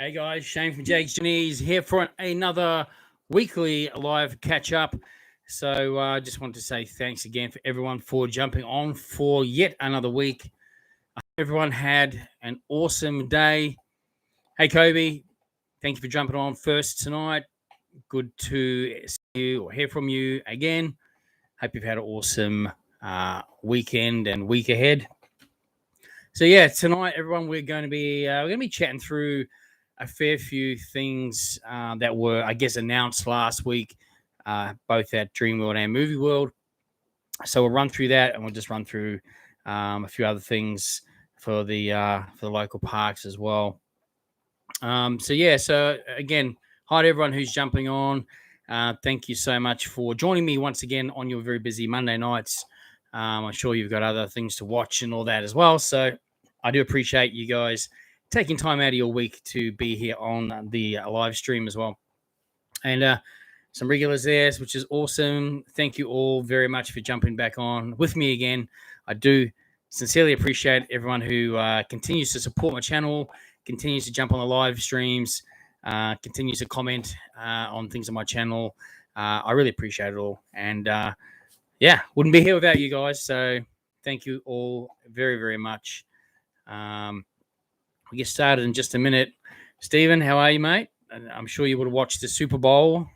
Hey guys, Shane from Jaggs Journeys here for another weekly live catch up. So I just wanted to say thanks again for everyone for jumping on for yet another week. I hope everyone had an awesome day. Hey Kobe, thank you for jumping on first tonight. Good to see you or hear from you again. Hope you've had an awesome weekend and week ahead. So yeah, tonight everyone we're going to be chatting through a fair few things that were, I guess, announced last week, both at Dreamworld and Movieworld. So we'll run through that, and we'll just run through a few other things for the local parks as well. So again, hi to everyone who's jumping on. Thank you so much for joining me once again on your very busy Monday nights. I'm sure you've got other things to watch and all that as well. So I do appreciate you guys taking time out of your week to be here on the live stream as well. And some regulars there, which is awesome. Thank you all very much for jumping back on with me again. I do sincerely appreciate everyone who continues to support my channel, continues to jump on the live streams, continues to comment on things on my channel. I really appreciate it all. And wouldn't be here without you guys. So thank you all very, very much. We'll get started in just a minute. Stephen, how are you, mate? I'm sure you would have watched the Super Bowl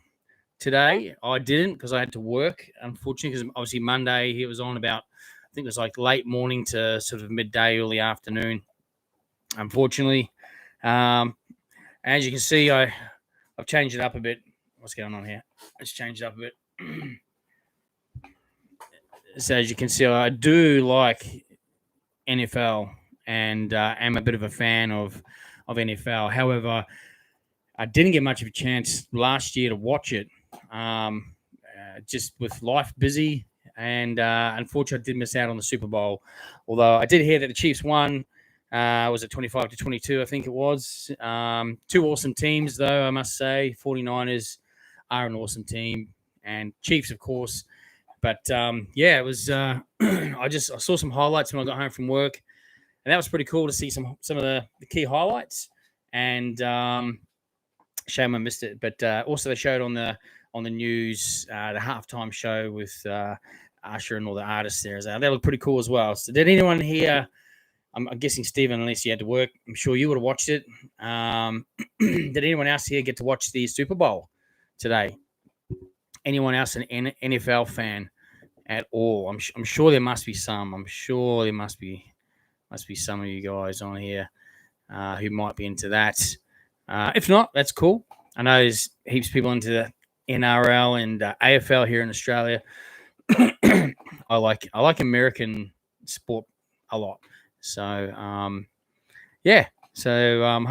today. I didn't because I had to work, unfortunately, because obviously Monday he was on about, I think it was like late morning to sort of midday, early afternoon, unfortunately. As you can see, I've changed it up a bit. What's going on here? Let's change it up a bit. So as you can see, I do like NFL and am a bit of a fan of NFL. However, I didn't get much of a chance last year to watch it, just with life busy. And unfortunately, I did miss out on the Super Bowl. Although I did hear that the Chiefs won. Was it 25-22? I think it was. Two awesome teams, though, I must say. 49ers are an awesome team. And Chiefs, of course. But, it was I saw some highlights when I got home from work. And that was pretty cool to see some of the key highlights. And shame I missed it. But also they showed on the news the halftime show with Usher and all the artists there. That looked pretty cool as well. So did anyone here... I'm guessing, Stephen, unless you had to work, I'm sure you would have watched it. Did anyone else here get to watch the Super Bowl today? Anyone else an NFL fan at all? I'm sure there must be some. I'm sure there must be some of you guys on here who might be into that. If not, that's cool. I know there's heaps of people into the NRL and AFL here in Australia. I like American sport a lot. So, hope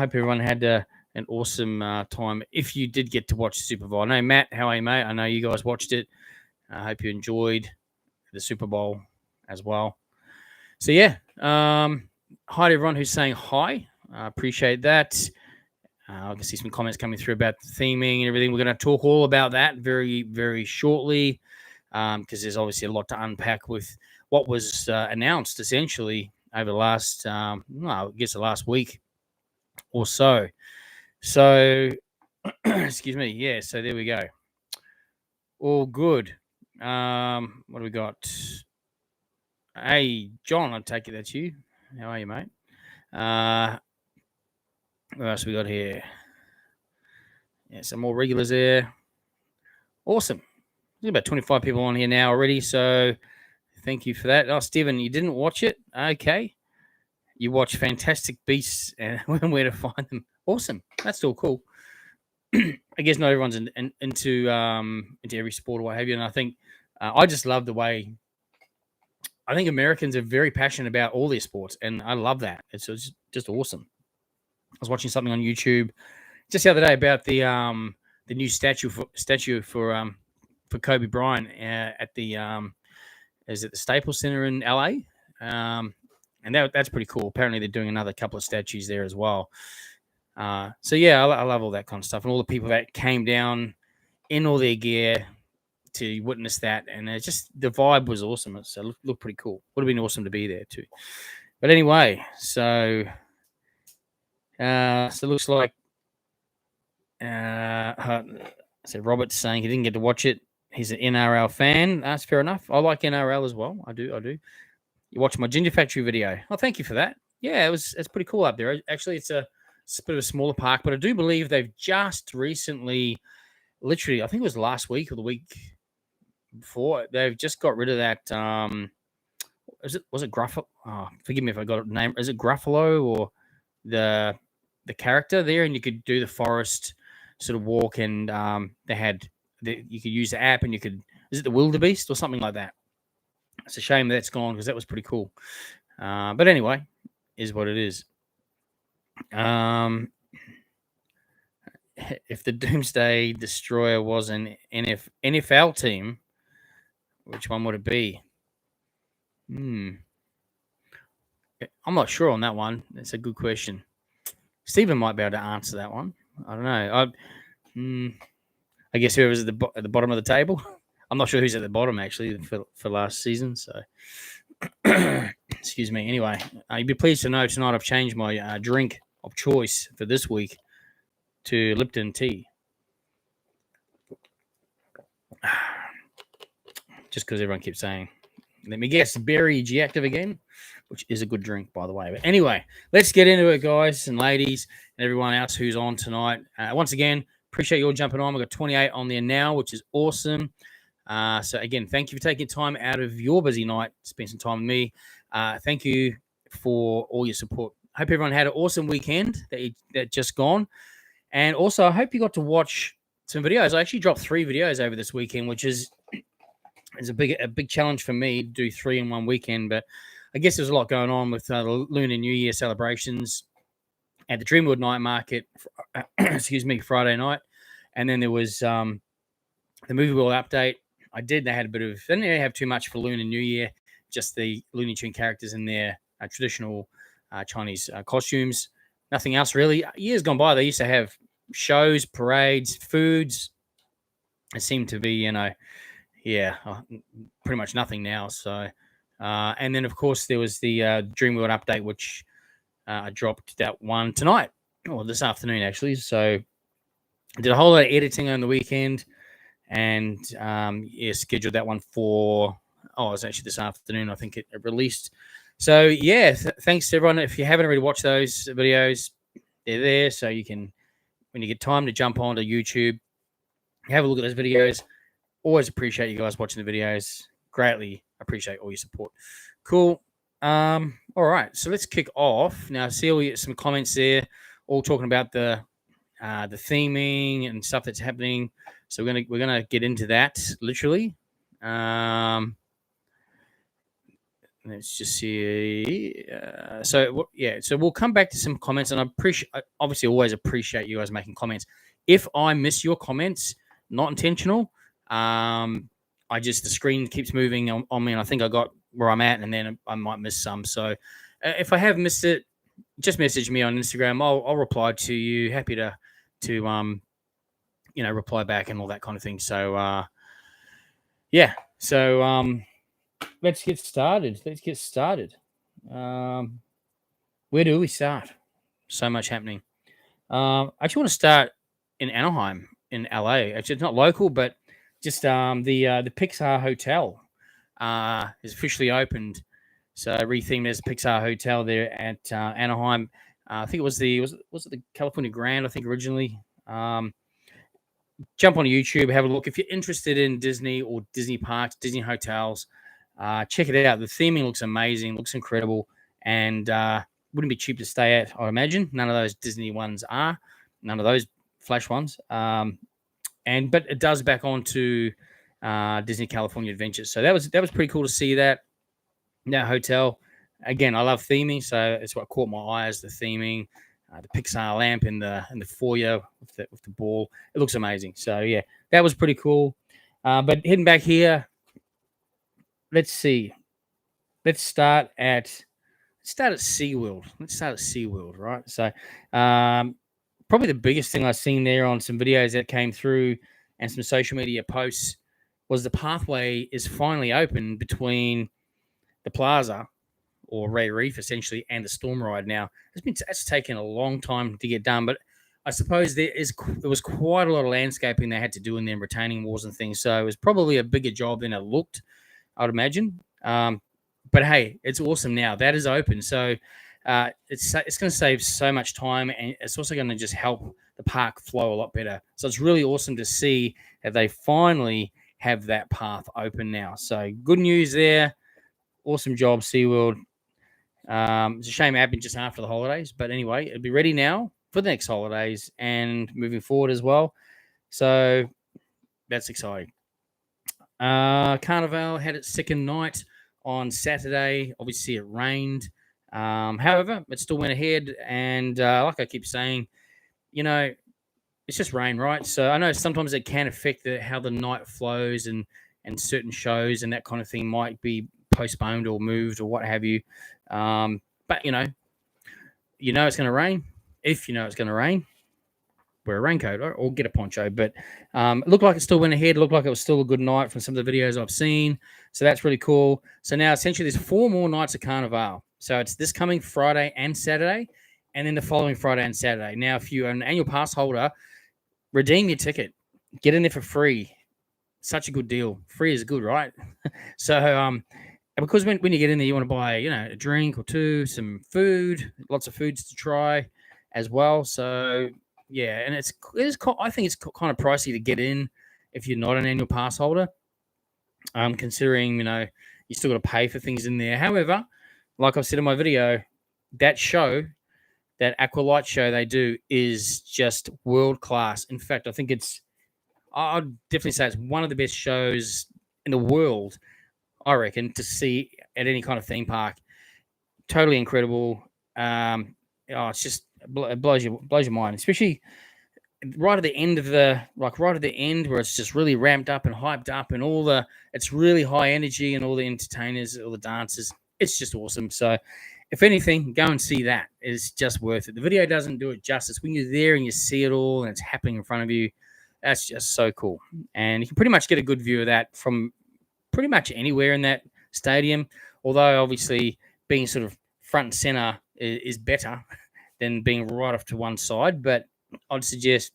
everyone had an awesome time. If you did get to watch the Super Bowl. I know, Matt, how are you, mate? I know you guys watched it. I hope you enjoyed the Super Bowl as well. So, hi to everyone who's saying hi. I appreciate that. I can see some comments coming through about the theming and everything. We're going to talk all about that very, very shortly because there's obviously a lot to unpack with what was announced, essentially, over the last, the last week or so. So, excuse me. Yeah, so there we go. All good. What do we got? Hey, John, I take it that's you. How are you, mate? What else we got here? Yeah, some more regulars there. Awesome. There's about 25 people on here now already, so... Thank you for that. Oh, Stephen, you didn't watch it? Okay. You watch Fantastic Beasts and where to find them. Awesome. That's still cool. I guess not everyone's into every sport or what have you. And I think I just love the way I think Americans are very passionate about all their sports. And I love that. It's just awesome. I was watching something on YouTube just the other day about the new statue for Kobe Bryant at the is it the Staples Center in LA? And that's pretty cool. Apparently, they're doing another couple of statues there as well. I love all that kind of stuff. And all the people that came down in all their gear to witness that. And it's just the vibe was awesome. So it looked pretty cool. Would have been awesome to be there too. But anyway, so it looks like So Robert's saying he didn't get to watch it. He's an NRL fan. That's fair enough. I like NRL as well. I do. You watched my Ginger Factory video. Oh, thank you for that. Yeah, it's pretty cool up there. Actually, it's a bit of a smaller park, but I do believe they've just recently, literally, I think it was last week or the week before, they've just got rid of that. Was it Gruffalo? Oh, forgive me if I got a name. Is it Gruffalo or the character there? And you could do the forest sort of walk, and you could use the app, and you could. Is it the Wildebeest or something like that? It's a shame that's gone because that was pretty cool. But anyway, is what it is. If the Doomsday Destroyer was an NFL team, which one would it be? I'm not sure on that one. That's a good question. Stephen might be able to answer that one. I don't know. I guess whoever's at the bottom of the table. I'm not sure who's at the bottom actually for last season. So, excuse me. Anyway, you'd be pleased to know tonight I've changed my drink of choice for this week to Lipton tea. Just because everyone keeps saying, let me guess, berry Jaggs again, which is a good drink, by the way. But anyway, let's get into it, guys and ladies, and everyone else who's on tonight. Once again, appreciate you all jumping on. We've got 28 on there now, which is awesome. So, again, thank you for taking time out of your busy night to spend some time with me. Thank you for all your support. I hope everyone had an awesome weekend that just gone. And also, I hope you got to watch some videos. I actually dropped 3 videos over this weekend, which is a big challenge for me to do 3 in one weekend. But I guess there's a lot going on with the Lunar New Year celebrations at the Dreamworld night market, Friday night. And then there was the Movie World update. They didn't really have too much for Lunar New Year, just the Looney Tune characters in their traditional Chinese costumes. Nothing else really. Years gone by, they used to have shows, parades, foods. It seemed to be, pretty much nothing now. So, and then of course there was the Dreamworld update, which I dropped that one tonight or this afternoon actually. So I did a whole lot of editing on the weekend, and scheduled that one for. Oh, it was actually this afternoon. I think it released. So yeah, thanks to everyone. If you haven't already watched those videos, they're there, so you can, when you get time to jump onto YouTube, have a look at those videos. Always appreciate you guys watching the videos. Greatly appreciate all your support. Cool. All right, so let's kick off now. See some comments there, all talking about the theming and stuff that's happening. So we're gonna get into that literally. Let's just see. So we'll come back to some comments, and I obviously always appreciate you guys making comments. If I miss your comments, not intentional. The screen keeps moving on me, and I think I got where I'm at, and then I might miss some. So if I have missed it, just message me on Instagram. I'll reply to you. Happy to reply back and all that kind of thing. So let's get started. Where do we start? So much happening. I actually want to start in Anaheim, in LA. Actually, it's not local, but just the Pixar Hotel is officially opened. So rethemed as Pixar Hotel there at Anaheim. I think it was was it the California Grand? I think originally. Jump on YouTube, have a look if you're interested in Disney or Disney parks, Disney hotels. Check it out. The theming looks amazing, looks incredible, and wouldn't be cheap to stay at, I imagine. None of those Disney ones are. None of those Flash ones. But it does back onto Disney California Adventures. So that was pretty cool to see that hotel. Again, I love theming, so it's what caught my eye as the theming. The Pixar lamp in the foyer with the ball. It looks amazing. So yeah, that was pretty cool. But heading back here, let's see. Let's start at SeaWorld. Right? So probably the biggest thing I've seen there on some videos that came through and some social media posts was the pathway is finally open between the plaza, or Ray Reef essentially, and the storm ride. Now, it's taken a long time to get done, but I suppose there was quite a lot of landscaping they had to do in their retaining walls and things. So it was probably a bigger job than it looked, I'd imagine. But hey, it's awesome now. That is open. So it's going to save so much time, and it's also going to just help the park flow a lot better. So it's really awesome to see that they finally have that path open now. So good news there. Awesome job, SeaWorld. It's a shame it happened just after the holidays, but anyway, it'll be ready now for the next holidays and moving forward as well. So that's exciting. Carnival had its second night on Saturday. Obviously, it rained. However, it still went ahead. And like I keep saying, it's just rain, right? So I know sometimes it can affect how the night flows and certain shows and that kind of thing might be postponed or moved or what have you. But it's going to rain. If you know it's going to rain, wear a raincoat or get a poncho. But it looked like it still went ahead. It looked like it was still a good night from some of the videos I've seen. So that's really cool. So now essentially there's 4 more nights of Carnival. So it's this coming Friday and Saturday, and then the following Friday and Saturday. Now, if you're an annual pass holder, redeem your ticket. Get in there for free. Such a good deal. Free is good, right? So because when you get in there, you want to buy, a drink or two, some food, lots of foods to try as well. So yeah, and I think it's kind of pricey to get in if you're not an annual pass holder. Considering you still got to pay for things in there. However, like I've said in my video, that Aqualight show they do is just world class. In fact, I think I'd definitely say it's one of the best shows in the world, I reckon, to see at any kind of theme park. Totally incredible. It's just it blows your mind, especially right at the end where it's just really ramped up and hyped up and it's really high energy and all the entertainers, all the dancers. It's just awesome. So if anything, go and see that. It's just worth it. The video doesn't do it justice. When you're there and you see it all and it's happening in front of you, that's just so cool. And you can pretty much get a good view of that from pretty much anywhere in that stadium. Although obviously being sort of front and center is better than being right off to one side. But I'd suggest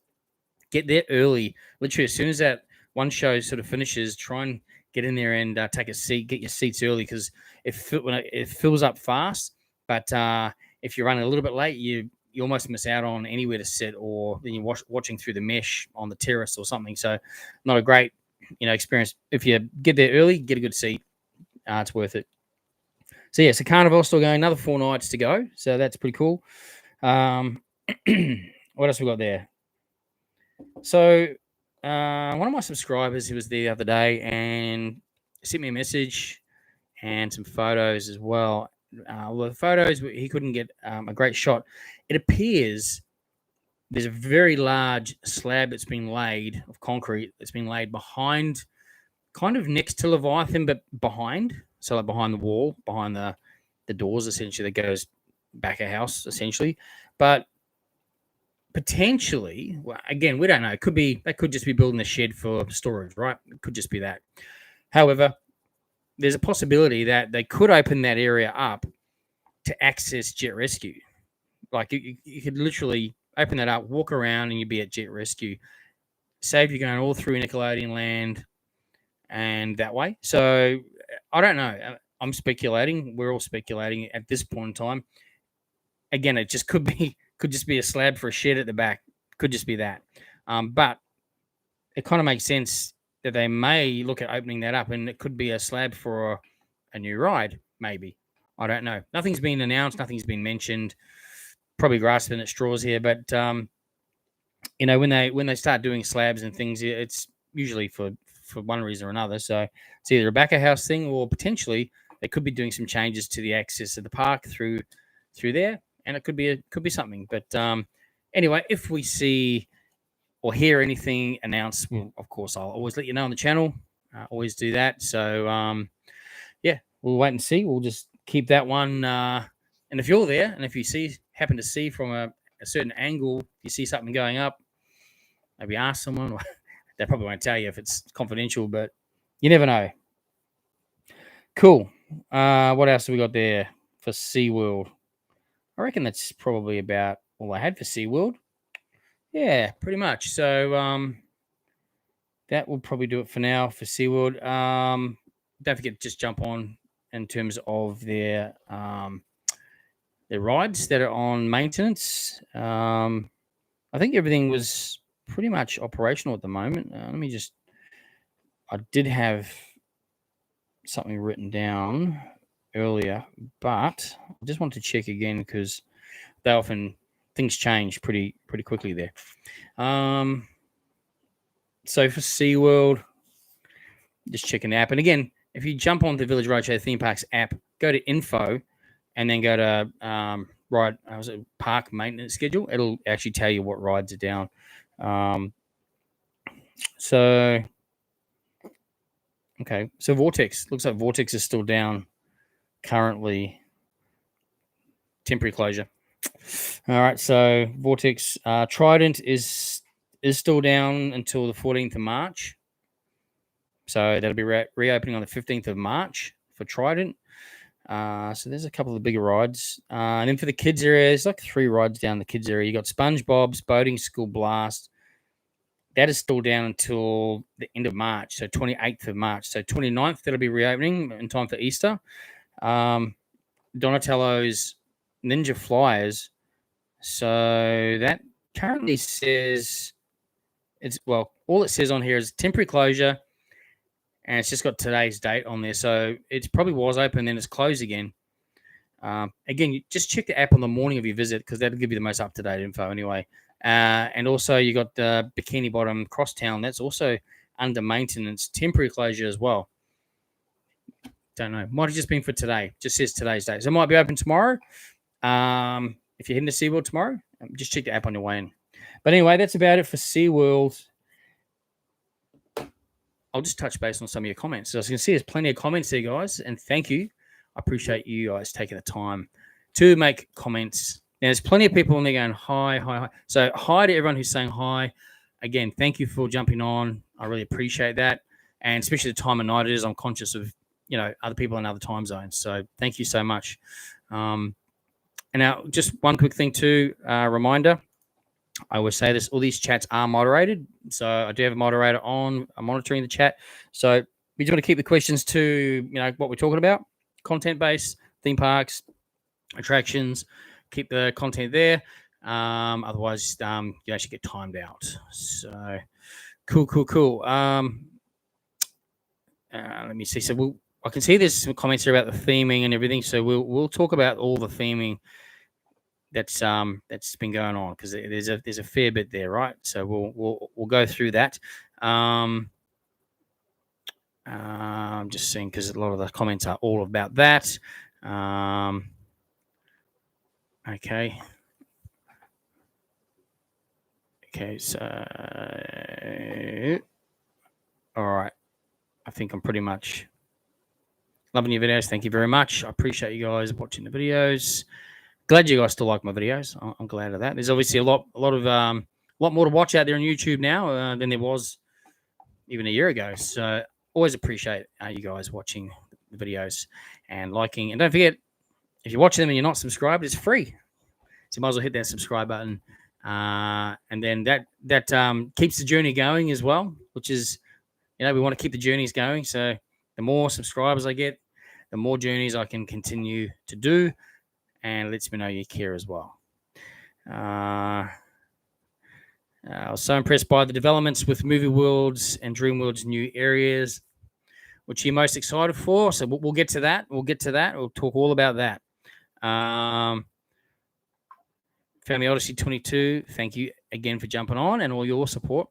get there early. Literally, as soon as that one show sort of finishes, try and get in there and take a seat. Get your seats early because it fills up fast. But if you're running a little bit late, you almost miss out on anywhere to sit, or then you're watching through the mesh on the terrace or something. So not a great experience. If you get there early, get a good seat. It's worth it. So yeah, so Carnival's still going. Another 4 nights to go. So that's pretty cool. What else we got there? So one of my subscribers who was there the other day and sent me a message and some photos as well. Well, the photos, he couldn't get a great shot. It appears there's a very large slab that's been laid of concrete that's been laid behind, kind of next to Leviathan, but behind. So like behind the wall, behind the doors, essentially, that goes back a house, essentially. But potentially, well, again, we don't know. They could just be building a shed for storage, right? It could just be that. However, there's a possibility that they could open that area up to access Jet Rescue. Like you could literally open that up, walk around, and you'd be at Jet Rescue. Save you going all through Nickelodeon Land and that way. So I don't know. I'm speculating. We're all speculating at this point in time. Again, it just could just be a slab for a shed at the back. Could just be that. But it kind of makes sense that they may look at opening that up, and it could be a slab for a new ride, maybe. I don't know. Nothing's been announced. Nothing's been mentioned. Probably grasping at straws here, but when they start doing slabs and things, it's usually for one reason or another. So it's either a back of house thing, or potentially they could be doing some changes to the access of the park through there, and it could be something. But anyway, if we see or hear anything announced, well, of course, I'll always let you know on the channel. Always do that. So yeah, we'll wait and see. We'll just keep that one. And if you're there, and if you happen to see from a certain angle, you see something going up, maybe ask someone. They probably won't tell you if it's confidential, but you never know. Cool. What else have we got there for SeaWorld? I reckon that's probably about all I had for SeaWorld. yeah, pretty much. So that will probably do it for now for SeaWorld. Don't forget to just jump on in terms of their rides that are on maintenance. I think everything was pretty much operational at the moment. I did have something written down earlier, but I just wanted to check again because things change pretty quickly there. So for SeaWorld, just checking the app. And again, if you jump on the Village Roadshow Theme Parks app, go to info and then go to park maintenance schedule. It'll actually tell you what rides are down. So Vortex. Looks like Vortex is still down currently. Temporary closure. All right, so Vortex. Trident is still down until the 14th of March. So that'll be reopening on the 15th of March for Trident. So there's a couple of the bigger rides. And then for the kids area, there's like 3 rides down the kids area. You got SpongeBob's Boating School Blast. That is still down until the end of March, so 28th of March. So 29th, that'll be reopening in time for Easter. Donatello's Ninja Flyers. So that currently says all it says on here is temporary closure, and it's just got today's date on there. So it probably was open, then it's closed again. Again, you just check the app on the morning of your visit because that'll give you the most up-to-date info anyway. And also you got the Bikini Bottom Crosstown. That's also under maintenance, temporary closure as well. Don't know. Might have just been for today. Just says today's date. So it might be open tomorrow. If you're heading to SeaWorld tomorrow, just check the app on your way in. But anyway, that's about it for SeaWorld. I'll just touch base on some of your comments. So as you can see, there's plenty of comments there, guys. And thank you. I appreciate you guys taking the time to make comments. Now, there's plenty of people in there going, hi, hi, hi. So hi to everyone who's saying hi. Again, thank you for jumping on. I really appreciate that. And especially the time of night it is, I'm conscious of, other people in other time zones. So thank you so much. And now just one quick thing too, reminder. I always say this, all these chats are moderated. So I do have a moderator on, I'm monitoring the chat. So we just want to keep the questions to, what we're talking about. Content-based, theme parks, attractions, keep the content there. Otherwise, you actually get timed out. So cool. Let me see. So I can see there's some comments here about the theming and everything. So we'll talk about all the theming that's been going on because there's a fair bit there, right? So we'll go through that. I'm just seeing because a lot of the comments are all about that. Okay. So all right. I think I'm pretty much loving your videos. Thank you very much. I appreciate you guys watching the videos. Glad you guys still like my videos. I'm glad of that. There's obviously a lot more to watch out there on YouTube now than there was even a year ago. So always appreciate you guys watching the videos and liking. And don't forget, if you're watching them and you're not subscribed, it's free. So you might as well hit that subscribe button. And then that keeps the journey going as well, which is, we want to keep the journeys going. So the more subscribers I get, the more journeys I can continue to do, and lets me know you care as well. I was so impressed by the developments with movieworld's and Dreamworld's new areas. Which you're most excited for? So we'll get to that. We'll talk all about that. Family Odyssey 22, thank you again for jumping on and all your support.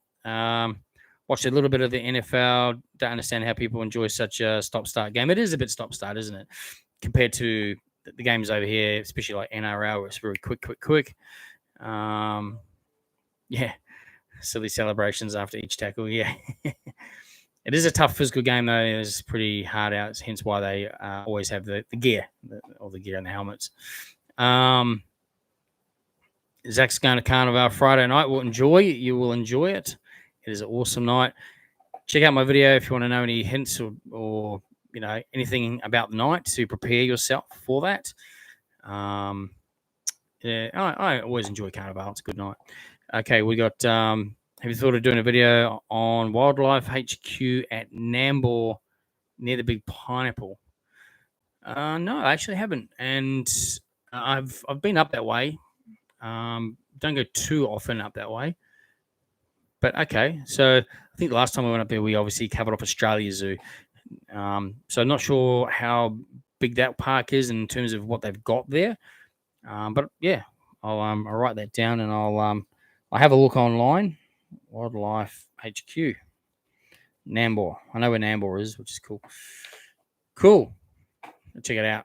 Watched a little bit of the NFL. Don't understand how people enjoy such a stop-start game. It is a bit stop-start, isn't it? Compared to the games over here, especially like NRL, where it's very quick. Yeah, silly celebrations after each tackle. Yeah. It is a tough physical game, though. It's pretty hard out, hence why they always have the gear, all the gear and the helmets. Zach's going to Carnival Friday night. You will enjoy it. It is an awesome night. Check out my video if you want to know any hints or anything about the night to prepare yourself for that. Yeah, I always enjoy Carnival. It's a good night. Okay, we got. Have you thought of doing a video on Wildlife HQ at Nambour near the big pineapple? No, I actually haven't, and I've been up that way. Don't go too often up that way, but okay. So I think the last time we went up there, we obviously covered off Australia Zoo. So I'm not sure how big that park is in terms of what they've got there. But yeah, I'll write that down and I'll have a look online. Wildlife HQ, Nambour. I know where Nambour is, which is cool. Cool. Check it out.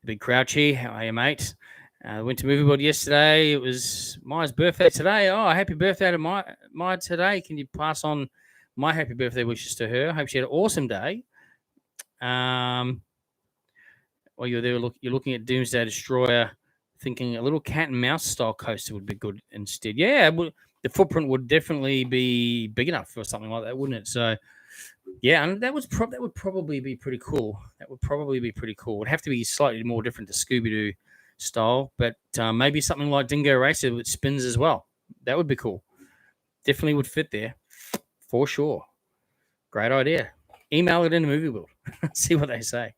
Big Crouchy, how are you, mate? Went to movieworld yesterday. It was Maya's birthday today. Oh, happy birthday to Maya today. Can you pass on my happy birthday wishes to her? I hope she had an awesome day. While you're there, you're looking at Doomsday Destroyer, thinking a little cat and mouse style coaster would be good instead. Yeah, the footprint would definitely be big enough for something like that, wouldn't it? So, yeah, and that would probably be pretty cool. That would probably be pretty cool. It'd have to be slightly more different to Scooby Doo style, but maybe something like Dingo Racer with spins as well. That would be cool. Definitely would fit there for sure. Great idea. Email it in the movie world. See what they say.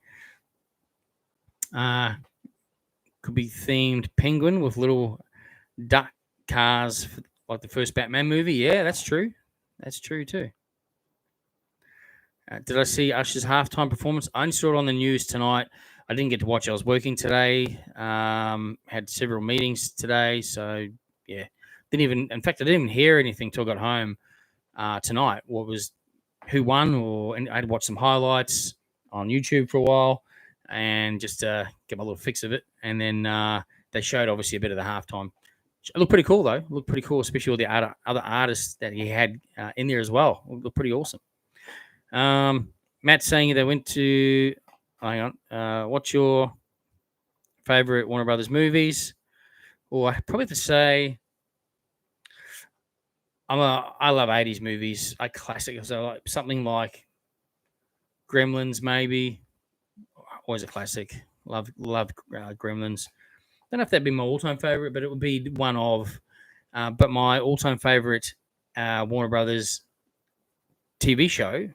Could be themed penguin with little duck cars like the first Batman movie. Yeah, that's true. That's true too. Did I see Usher's halftime performance? I only saw it on the news tonight. I didn't get to watch it. I was working today. Had several meetings today, so yeah, didn't even. In fact, I didn't even hear anything till I got home tonight. What was who won? And I had to watch some highlights on YouTube for a while and just get my little fix of it. And then they showed obviously a bit of the halftime. It looked pretty cool though. It looked pretty cool, especially all the other artists that he had in there as well. It looked pretty awesome. Matt's saying they went to. Hang on. What's your favorite Warner Brothers movies? Or I probably have to say, I love 80s movies. I classic. So like something like Gremlins, maybe. Always a classic. Love Gremlins. Don't know if that'd be my all-time favorite, but it would be one of. But my all-time favorite Warner Brothers TV show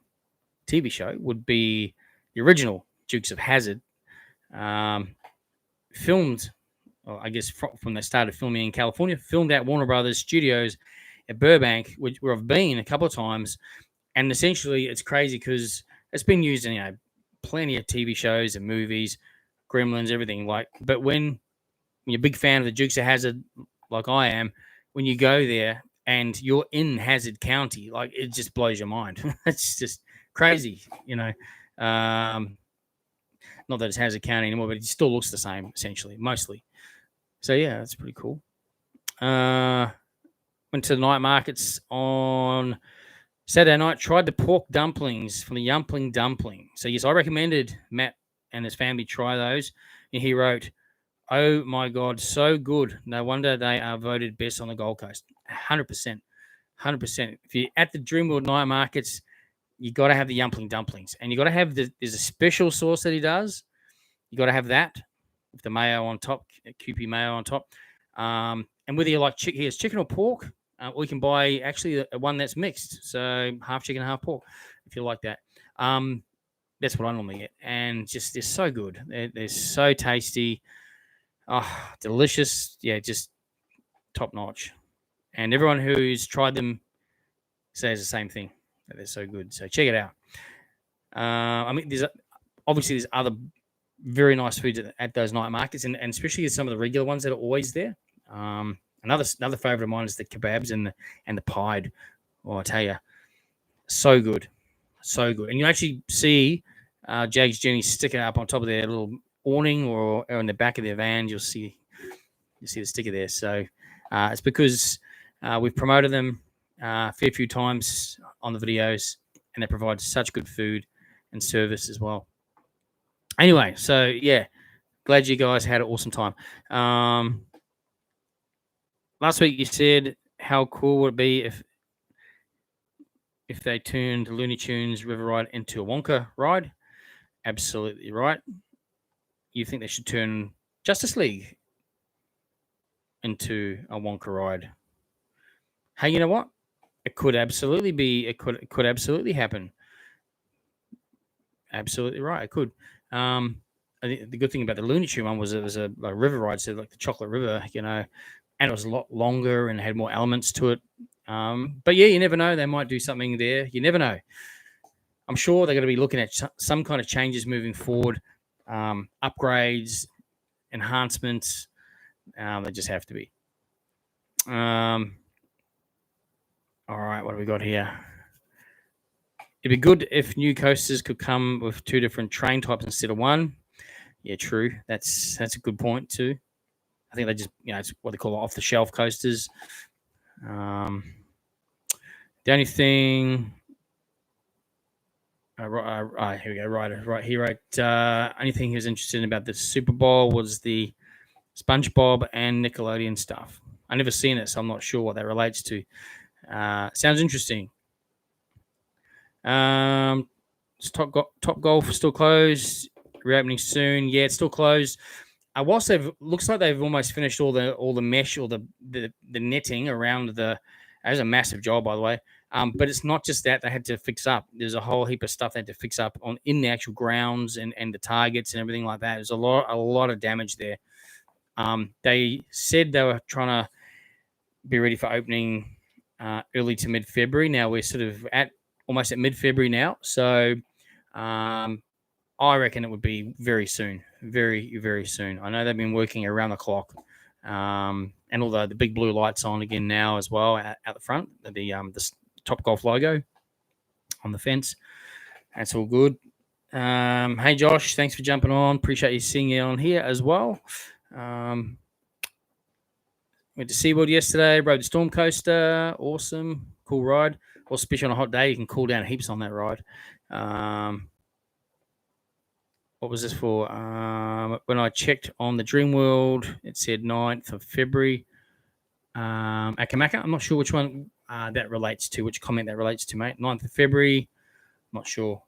would be the original Dukes of Hazzard, filmed, I guess, from they started filming in California, filmed at Warner Brothers Studios at Burbank, where I've been a couple of times, and essentially it's crazy because it's been used in plenty of TV shows and movies, Gremlins, everything like. But when you're a big fan of the Dukes of Hazzard, like I am, when you go there and you're in Hazzard County, like it just blows your mind. It's just crazy, not that it's Hazzard County anymore, but it still looks the same, essentially, mostly. So, yeah, that's pretty cool. Went to the night markets on Saturday night, tried the pork dumplings from the Yumpling Dumpling. So, yes, I recommended Matt and his family try those. And he wrote, "Oh, my God, so good. No wonder they are voted best on the Gold Coast." 100%. 100%. If you're at the Dreamworld night markets, you got to have the Yumpling dumplings, and you got to have there's a special sauce that he does. You got to have that with the mayo on top, Kewpie mayo on top. And whether you like he has chicken or pork, or you can buy actually one that's mixed, so half chicken, half pork, if you like that. That's what I normally get, and just they're so good. They're so tasty, delicious. Yeah, just top notch. And everyone who's tried them says the same thing. They're so good. So check it out. I mean, there's other very nice foods at those night markets, and especially some of the regular ones that are always there. Another favorite of mine is the kebabs and the pied. Oh, I tell you, so good, so good. And you actually see Jaggs Journey sticking up on top of their little awning or in the back of their van. You'll see the sticker there. So it's because we've promoted them a fair few times on the videos, and they provide such good food and service as well. Anyway, so yeah, glad you guys had an awesome time. Last week you said how cool would it be if they turned Looney Tunes River Ride into a Wonka ride? Absolutely right. You think they should turn Justice League into a Wonka ride. Hey, you know what? It could absolutely be. It could absolutely happen. Absolutely right. It could. I think the good thing about the Looney Tune one was it was a river ride, so like the Chocolate River, and it was a lot longer and had more elements to it. But yeah, you never know. They might do something there. You never know. I'm sure they're going to be looking at some kind of changes moving forward, upgrades, enhancements. They just have to be. All right, what do we got here? It'd be good if new coasters could come with 2 different train types instead of one. Yeah, true. That's a good point too. I think they just, it's what they call off-the-shelf coasters. The only thing, here we go. Right, he wrote. Only thing he was interested in about the Super Bowl was the SpongeBob and Nickelodeon stuff. I never seen it, so I'm not sure what that relates to. Sounds interesting. Top Golf still closed. Reopening soon. Yeah, it's still closed. Whilst looks like they've almost finished all the mesh or the netting around the. That was a massive job, by the way. But it's not just that they had to fix up. There's a whole heap of stuff they had to fix up in the actual grounds and the targets and everything like that. There's a lot of damage there. They said they were trying to be ready for opening early to mid-February. Now we're sort of almost at mid-February now. So I reckon it would be very soon, very, very soon. I know they've been working around the clock, and all the big blue lights on again now as well out the front. The Top Golf logo on the fence. That's all good. Hey Josh, thanks for jumping on. Appreciate you seeing you on here as well. Went to SeaWorld yesterday. Rode the Storm Coaster. Awesome, cool ride. Or especially on a hot day, you can cool down heaps on that ride. What was this for? When I checked on the Dreamworld, it said 9th of February. Akamaka, I'm not sure which one that relates to, which comment that relates to, mate. 9th of February, not sure.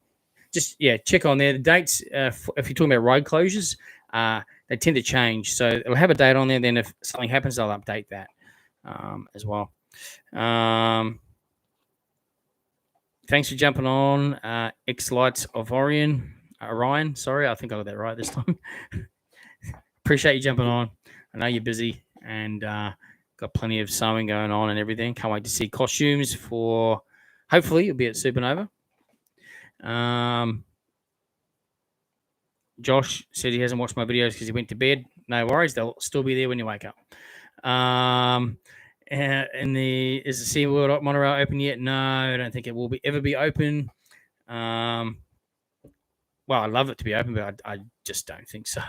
Just, check on there. The dates, if you're talking about ride closures, they tend to change. So it'll have a date on there. Then if something happens, they'll update that as well. Thanks for jumping on. X-Lights of Orion. Orion, sorry, I think I got that right this time. Appreciate you jumping on. I know you're busy and got plenty of sewing going on and everything. Can't wait to see costumes for. Hopefully, you'll be at Supernova. Josh said he hasn't watched my videos because he went to bed. No worries, they'll still be there when you wake up. And is the SeaWorld monorail open yet? No, I don't think it will ever be open. Well, I'd love it to be open, but I just don't think so.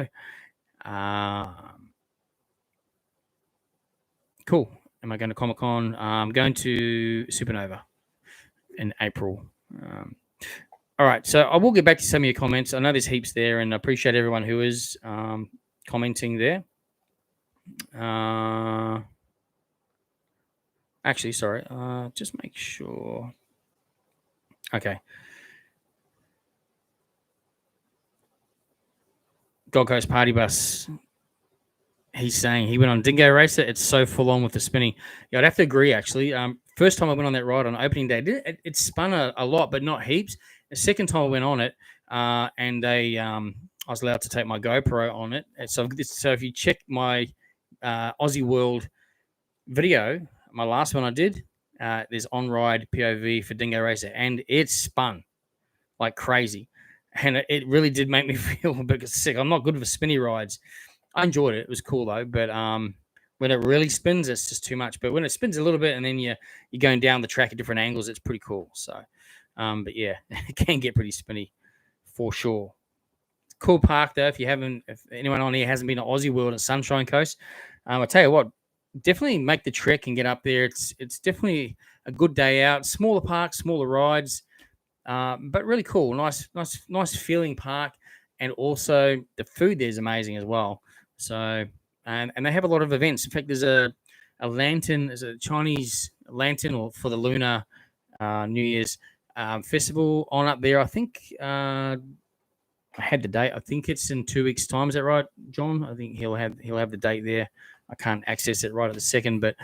Cool. Am I going to Comic-Con? I'm going to Supernova in April. All right, so I will get back to some of your comments. I know there's heaps there, and I appreciate everyone who is commenting there. Actually, sorry. Just make sure. Okay. Gold Coast Party Bus. He's saying he went on Dingo Racer. It's so full on with the spinning. Yeah, I'd have to agree, actually. First time I went on that ride on opening day, it spun a lot, but not heaps. The second time I went on it, and I was allowed to take my GoPro on it. And so if you check my Aussie World video, my last one I did, there's on-ride POV for Dingo Racer, and it spun like crazy. And it really did make me feel a bit sick. I'm not good for spinny rides. I enjoyed it. It was cool, though. But when it really spins, it's just too much. But when it spins a little bit and then you're going down the track at different angles, it's pretty cool. So, but yeah, it can get pretty spinny for sure. Cool park, though. If anyone on here hasn't been to Aussie World and Sunshine Coast, I tell you what, definitely make the trek and get up there. It's definitely a good day out. Smaller park, smaller rides. But really cool, nice feeling park, and also the food there is amazing as well. So, and they have a lot of events. In fact, there's a lantern, there's a Chinese lantern or for the Lunar New Year's festival on up there. I think I had the date. I think it's in 2 weeks' time. Is that right, John? I think he'll have the date there. I can't access it right at the second, but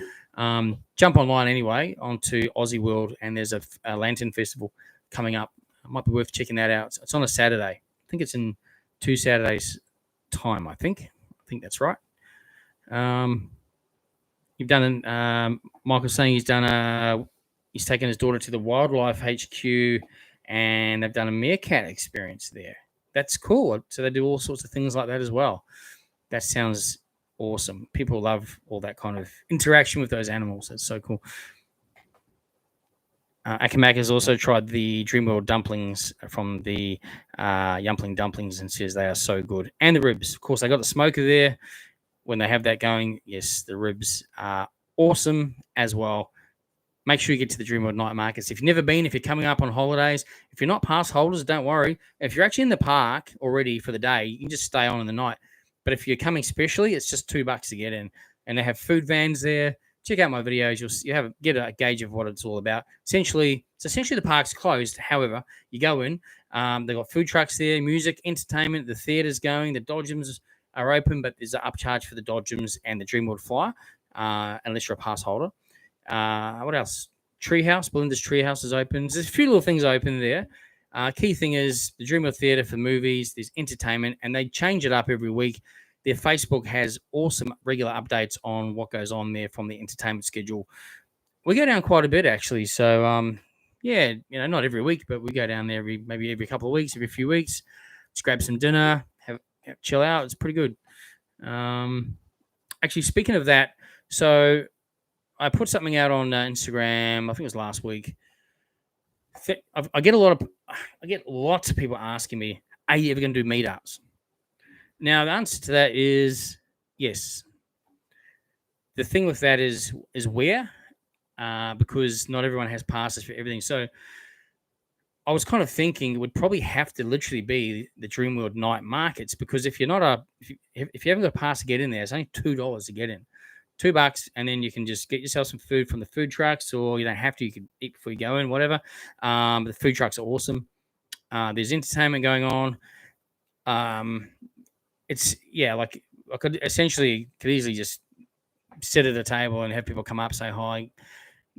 jump online anyway onto Aussie World, and there's a lantern festival coming up. It might be worth checking that out. It's on a Saturday. I think it's in 2 Saturdays' time. I think that's right. You've done Michael's saying he's taken his daughter to the Wildlife HQ, and they've done a meerkat experience there. That's cool. So they do all sorts of things like that as well. That sounds awesome. People love all that kind of interaction with those animals. That's so cool. Akamak has also tried the Dreamworld dumplings from the Yumpling Dumplings and says they are so good. And the ribs. Of course, they got the smoker there. When they have that going, yes, the ribs are awesome as well. Make sure you get to the Dreamworld night markets. If you've never been, if you're coming up on holidays, if you're not pass holders, don't worry. If you're actually in the park already for the day, you can just stay on in the night. But if you're coming specially, it's just $2 to get in. And they have food vans there. Check out my videos. You'll get a gauge of what it's all about. Essentially the park's closed. However, you go in. They've got food trucks there, music, entertainment. The theater's going. The Dodgems are open, but there's an upcharge for the Dodgems and the Dreamworld Flyer, unless you're a pass holder. What else? Treehouse, Belinda's Treehouse is open. There's a few little things open there. Key thing is the Dreamworld Theatre for movies. There's entertainment, and they change it up every week. Their Facebook has awesome regular updates on what goes on there from the entertainment schedule. We go down quite a bit, actually. So, not every week, but we go down there maybe every couple of weeks, every few weeks. Just grab some dinner, chill out. It's pretty good. Actually, speaking of that, so I put something out on Instagram. I think it was last week. I get lots of people asking me, "Are you ever going to do meetups?" Now, the answer to that is yes. The thing with that is where, because not everyone has passes for everything. So I was kind of thinking it would probably have to literally be the Dreamworld night markets, because if you haven't got a pass to get in there, it's only $2 to get in. $2, and then you can just get yourself some food from the food trucks, or you don't have to. You can eat before you go in, whatever. The food trucks are awesome. There's entertainment going on. I could easily just sit at a table and have people come up, say hi,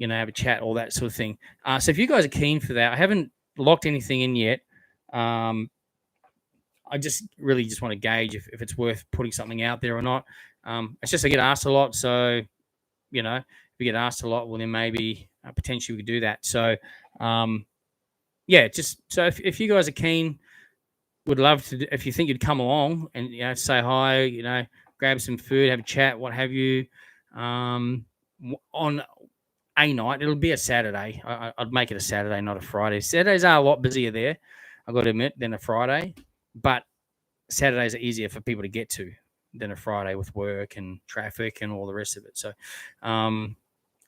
have a chat, all that sort of thing. So if you guys are keen for that, I haven't locked anything in yet. I just want to gauge if it's worth putting something out there or not. It's just I get asked a lot, so if we get asked a lot, well then maybe potentially we could do that. So if you guys are keen, would love to. If you think you'd come along and say hi, grab some food, have a chat, what have you, on a night. It'll be a Saturday. I'd make it a Saturday, not a Friday. Saturdays are a lot busier there, I've got to admit, than a Friday, but Saturdays are easier for people to get to than a Friday with work and traffic and all the rest of it. So,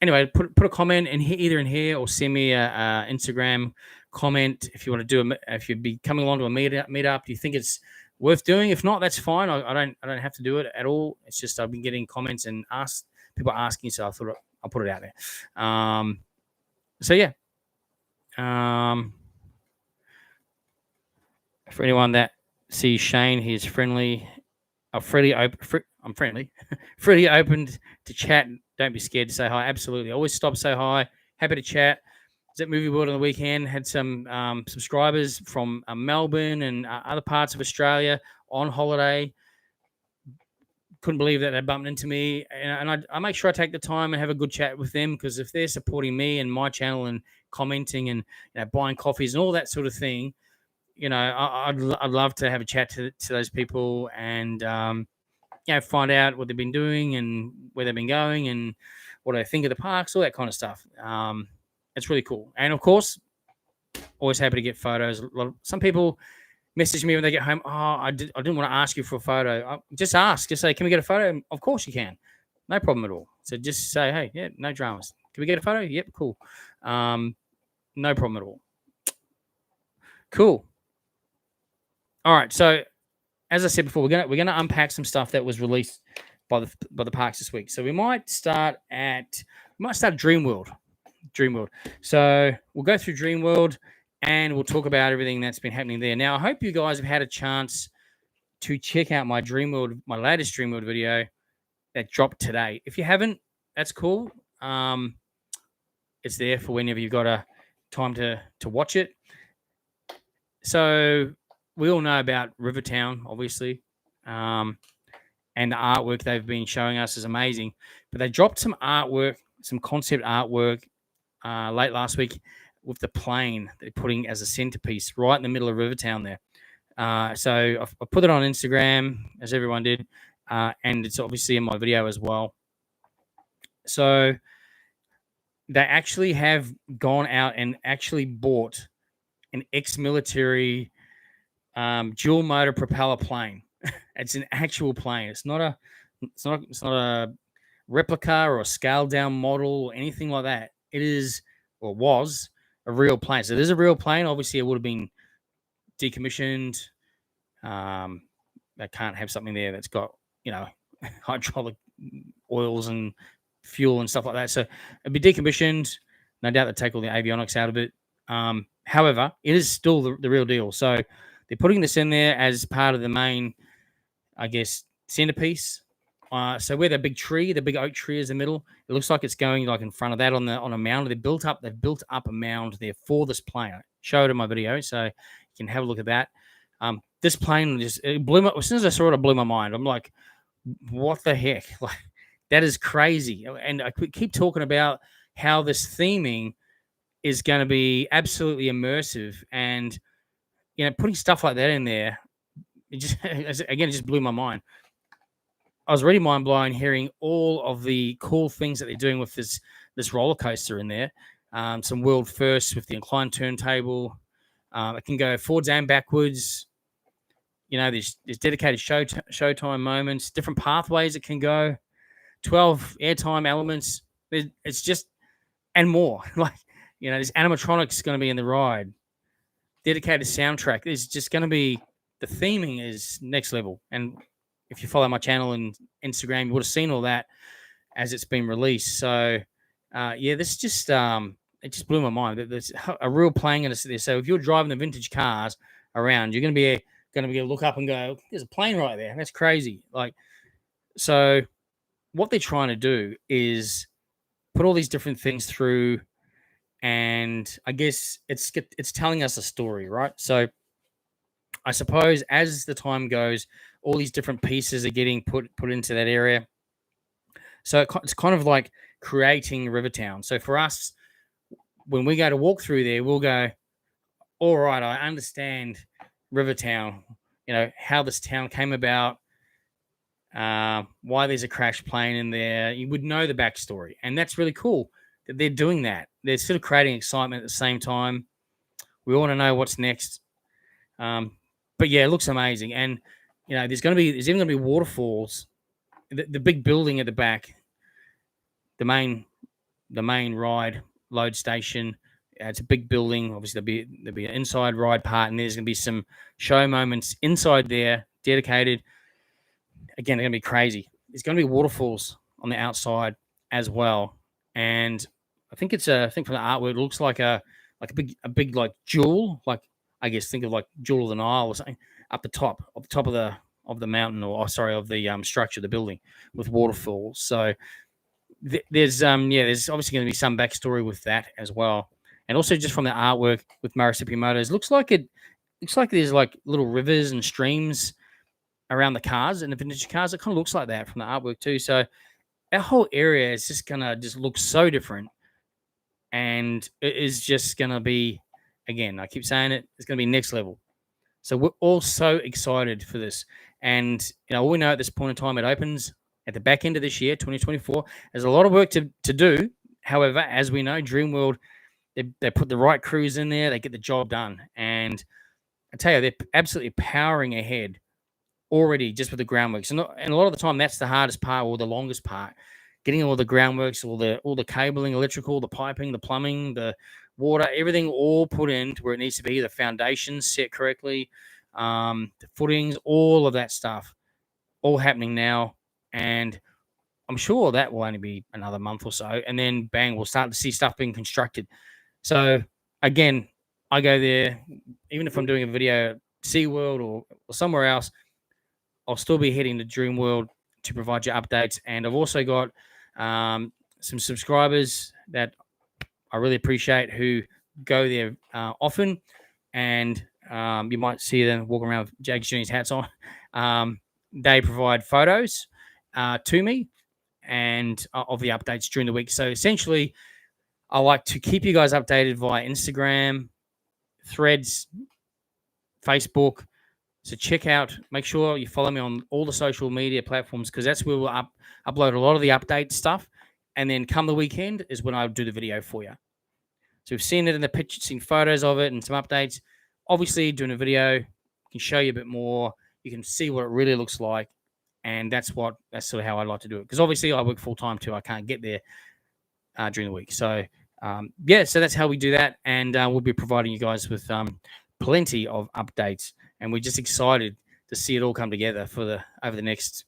anyway, put a comment in here, either in here, or send me a Instagram comment if you want to do if you'd be coming along to a meetup. Do you think it's worth doing? If not, that's fine. I don't have to do it at all. It's just I've been getting comments and people asking, so I thought I'll put it out there. For anyone that sees Shane, he's friendly. I'm friendly. Freely opened to chat. Don't be scared to say hi. Absolutely. Always stop, say hi. Happy to chat. Was at Movie World on the weekend. Had some subscribers from Melbourne and other parts of Australia on holiday. Couldn't believe that they bumped into me. And I make sure I take the time and have a good chat with them, because if they're supporting me and my channel and commenting and buying coffees and all that sort of thing, I'd love to have a chat to those people and find out what they've been doing and where they've been going and what they think of the parks, all that kind of stuff. It's really cool. And of course, always happy to get photos. Some people message me when they get home. Oh, I didn't want to ask you for a photo. Just ask. Just say, can we get a photo? Of course you can. No problem at all. So just say, hey, yeah, no dramas. Can we get a photo? Yep, cool. No problem at all. Cool. All right. So as I said before, we're gonna unpack some stuff that was released by the parks this week. So we might start Dreamworld. So we'll go through Dreamworld, and we'll talk about everything that's been happening there. Now, I hope you guys have had a chance to check out my Dreamworld, my latest Dreamworld video that dropped today. If you haven't, that's cool. It's there for whenever you've got a time to watch it. So we all know about Rivertown, obviously, and the artwork they've been showing us is amazing. But they dropped some artwork, some concept artwork late last week with the plane they're putting as a centerpiece right in the middle of Rivertown there. So I put it on Instagram, as everyone did, and it's obviously in my video as well. So they actually have gone out and actually bought an ex-military dual motor propeller plane. It's an actual plane. It's not a replica or a scaled down model or anything like that. It is, or was, a real plane. So there's a real plane. Obviously, it would have been decommissioned. They can't have something there that's got, hydraulic oils and fuel and stuff like that. So it'd be decommissioned. No doubt they take all the avionics out of it. However, it is still the real deal. So they're putting this in there as part of the main, I guess, centerpiece. So where the big oak tree is in the middle, it looks like it's going like in front of that on a mound. They've built up a mound there for this plane. I showed it in my video, so you can have a look at that. This plane as soon as I saw it, it blew my mind. I'm like, what the heck? Like, that is crazy. And I keep talking about how this theming is going to be absolutely immersive, and putting stuff like that in there, it just blew my mind. I was really mind blown hearing all of the cool things that they're doing with this roller coaster in there. Some world firsts with the inclined turntable. It can go forwards and backwards. There's dedicated showtime moments, different pathways it can go, 12 airtime elements. It's just, and more. There's animatronics going to be in the ride, dedicated soundtrack. There's just going to be, the theming is next level. And if you follow my channel and Instagram, you would have seen all that as it's been released. So, this just it just blew my mind. There's a real plane going to sit there. So if you're driving the vintage cars around, you're going to be able to look up and go, "There's a plane right there." That's crazy. So what they're trying to do is put all these different things through, and I guess it's telling us a story, right? So I suppose as the time goes, all these different pieces are getting put into that area. So it's kind of like creating Rivertown. So for us, when we go to walk through there, we'll go, all right, I understand Rivertown, how this town came about, why there's a crashed plane in there. You would know the backstory. And that's really cool that they're doing that. They're sort of creating excitement at the same time. We want to know what's next. But yeah, it looks amazing. And, there's even going to be waterfalls. The big building at the back, the main ride load station. It's a big building. Obviously, there'll be an inside ride part, and there's going to be some show moments inside there, dedicated. Again, they're going to be crazy. There's going to be waterfalls on the outside as well, and I think from the artwork, it looks like a big like jewel, like I guess think of like Jewel of the Nile or something up the top of the mountain, or of the structure of the building with waterfalls. So there's obviously going to be some backstory with that as well. And also just from the artwork with Murrissippi Motors, looks like there's like little rivers and streams around the cars and the vintage cars. It kind of looks like that from the artwork too. So our whole area is just going to just look so different. And it is just going to be, again, I keep saying it, it's going to be next level. So we're all so excited for this. And, all we know at this point in time, it opens at the back end of this year, 2024. There's a lot of work to do. However, as we know, Dreamworld, they put the right crews in there, they get the job done. And I tell you, they're absolutely powering ahead already just with the groundworks. And a lot of the time, that's the hardest part or the longest part. Getting all the groundworks, all the cabling, electrical, the piping, the plumbing, the water, everything all put in to where it needs to be. The foundations set correctly, the footings, all of that stuff, all happening now. And I'm sure that will only be another month or so. And then, bang, we'll start to see stuff being constructed. So, again, I go there, even if I'm doing a video at SeaWorld or somewhere else, I'll still be heading to Dreamworld to provide you updates. And I've also got some subscribers that I really appreciate who go there often, and you might see them walking around with Jaggs Journeys hats on. They provide photos to me and of the updates during the week. So essentially, I like to keep you guys updated via Instagram, Threads, Facebook. So make sure you follow me on all the social media platforms, because that's where we'll upload a lot of the update stuff. And then come the weekend is when I'll do the video for you. So we've seen it in the pictures, seen photos of it and some updates. Obviously, doing a video can show you a bit more. You can see what it really looks like. And that's sort of how I like to do it. Because obviously I work full time too. I can't get there during the week. So so that's how we do that. And we'll be providing you guys with plenty of updates. And we're just excited to see it all come together over the next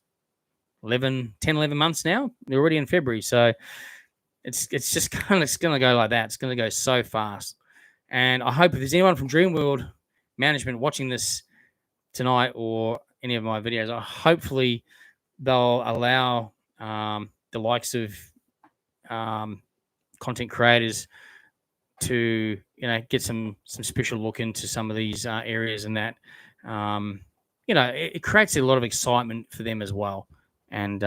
10, 11 months now. We're already in February. So it's just going to go like that. It's going to go so fast. And I hope if there's anyone from Dreamworld management watching this tonight or any of my videos, hopefully they'll allow the likes of content creators to get some special look into some of these areas, and that it creates a lot of excitement for them as well. And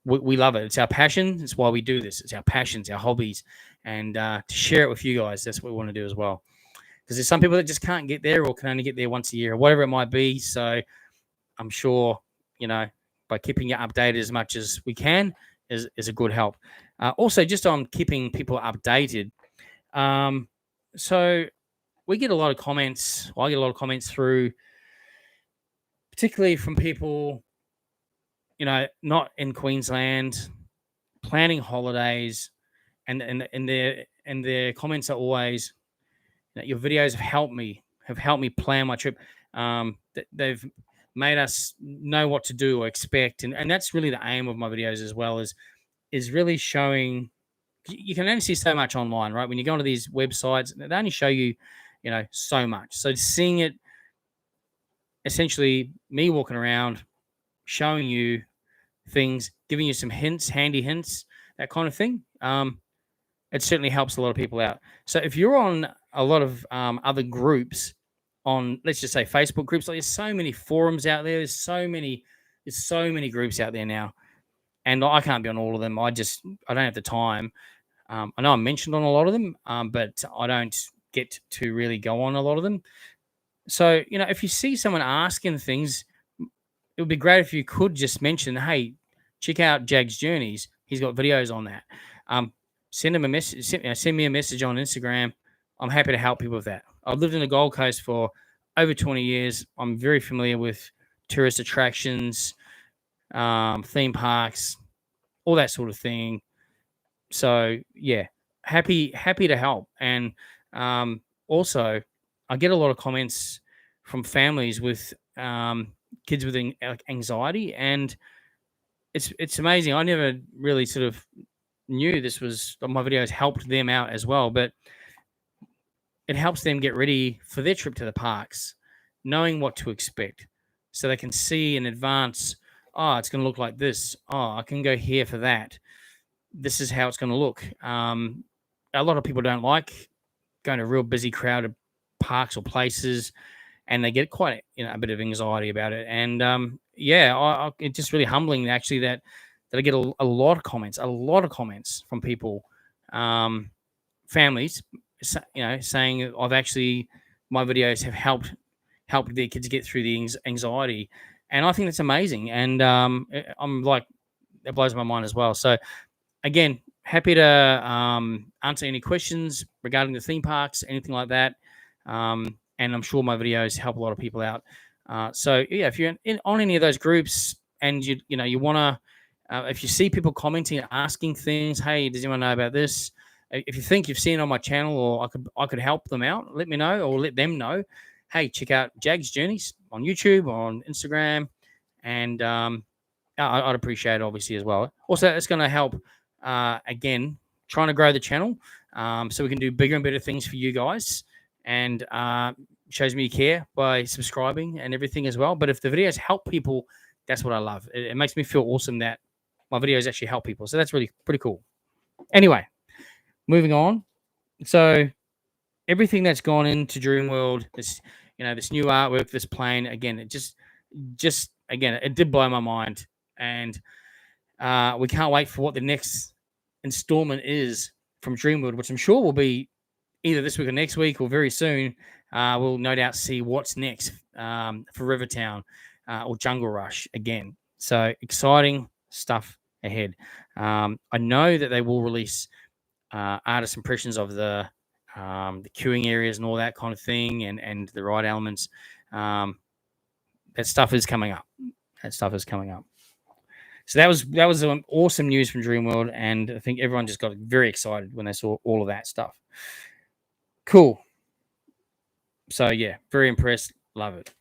we love it. It's our passion. It's why we do this. It's our passions, our hobbies, and to share it with you guys. That's what we want to do as well. Because there's some people that just can't get there, or can only get there once a year, or whatever it might be. So I'm sure, by keeping you updated as much as we can is a good help. Also, just on keeping people updated. So we get a lot of comments. Well, I get a lot of comments through, particularly from people, not in Queensland, planning holidays, and their comments are always that your videos have helped me plan my trip. They've made us know what to do or expect, and that's really the aim of my videos as well, is really showing. You can only see so much online, right? When you go onto these websites, they only show you, so much. So seeing it, essentially me walking around, showing you things, giving you some hints, handy hints, that kind of thing. It certainly helps a lot of people out. So if you're on a lot of other groups on, let's just say, Facebook groups, like there's so many forums out there. There's so many groups out there now, and I can't be on all of them. I don't have the time. I know I'm mentioned on a lot of them, but I don't get to really go on a lot of them. So, if you see someone asking things, it would be great if you could just mention, hey, check out Jaggs Journeys. He's got videos on that. Send him a message. Send me a message on Instagram. I'm happy to help people with that. I've lived in the Gold Coast for over 20 years. I'm very familiar with tourist attractions, theme parks, all that sort of thing. So yeah, happy to help. And also, I get a lot of comments from families with kids with anxiety, and it's amazing. I never really sort of knew my videos helped them out as well, but it helps them get ready for their trip to the parks, knowing what to expect, so they can see in advance. Oh, it's going to look like this. Oh, I can go here for that. This is how it's going to look. A lot of people don't like going to real busy, crowded parks or places, and they get quite a bit of anxiety about it. And it's just really humbling actually that I get a lot of comments from people, families, saying my videos have helped their kids get through the anxiety, and I think that's amazing. And I'm like, that blows my mind as well. So again, happy to answer any questions regarding the theme parks, anything like that. And I'm sure my videos help a lot of people out. So yeah, if you're on any of those groups and you want to, if you see people commenting and asking things, hey, does anyone know about this? If you think you've seen it on my channel, or I could help them out, let me know, or let them know. Hey, check out Jaggs Journeys on YouTube or on Instagram, and I'd appreciate it obviously as well. Also, it's going to help again trying to grow the channel so we can do bigger and better things for you guys. And shows me you care by subscribing and everything as well. But if the videos help people, that's what I love. It makes me feel awesome that my videos actually help people. So that's really pretty cool. Anyway, moving on. So everything that's gone into Dreamworld, this new artwork, this plane, again, it just again, it did blow my mind. And we can't wait for what the next installment is from Dreamworld, which I'm sure will be either this week or next week or very soon. We'll no doubt see what's next for Rivertown or Jungle Rush again. So exciting stuff ahead. I know that they will release artist impressions of the queuing areas and all that kind of thing, and the ride elements. That stuff is coming up. So that was some awesome news from Dreamworld, and I think everyone just got very excited when they saw all of that stuff. Cool. So yeah, very impressed. Love it.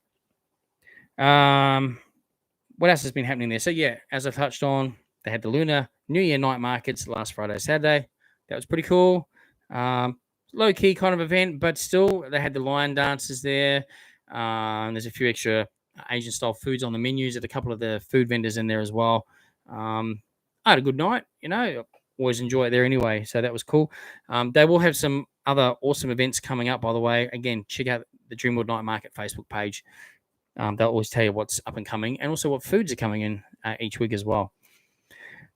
What else has been happening there? So yeah, as I touched on, they had the Lunar New Year night markets last Friday, Saturday. That was pretty cool. Low key kind of event, but still they had the lion dances there. There's a few extra Asian style foods on the menus at a couple of the food vendors in there as well. I had a good night, always enjoy it there anyway. So that was cool. They will have some other awesome events coming up, by the way. Again, check out the Dreamworld Night Market Facebook page. They'll always tell you what's up and coming, and also what foods are coming in each week as well.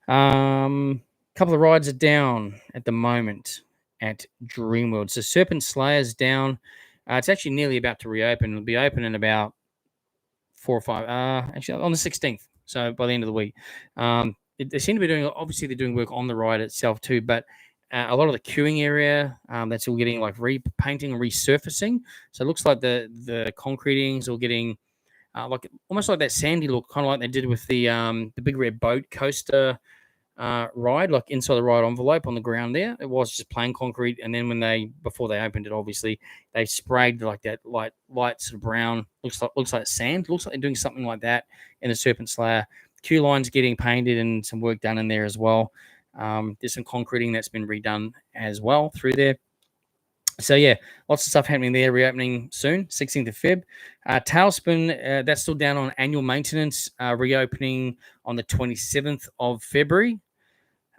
Couple of rides are down at the moment at Dreamworld. So Serpent Slayer's down. It's actually nearly about to reopen. It'll be open in about 4 or 5. Actually, on the 16th. So by the end of the week. They seem to be doing, obviously they're doing work on the ride itself too, but a lot of the queuing area, that's all getting like repainting and resurfacing. So it looks like the concreting's all getting like almost like that sandy look, kind of like they did with the big red boat coaster ride, like inside the ride envelope on the ground there. It was just plain concrete, and then before they opened it, obviously they sprayed like that light sort of brown, looks like sand. Looks like they're doing something like that in the Serpent Slayer. Queue lines getting painted and some work done in there as well. There's some concreting that's been redone as well through there. So yeah, lots of stuff happening there. Reopening soon, 16th of Feb. Tailspin, that's still down on annual maintenance. Reopening on the 27th of February.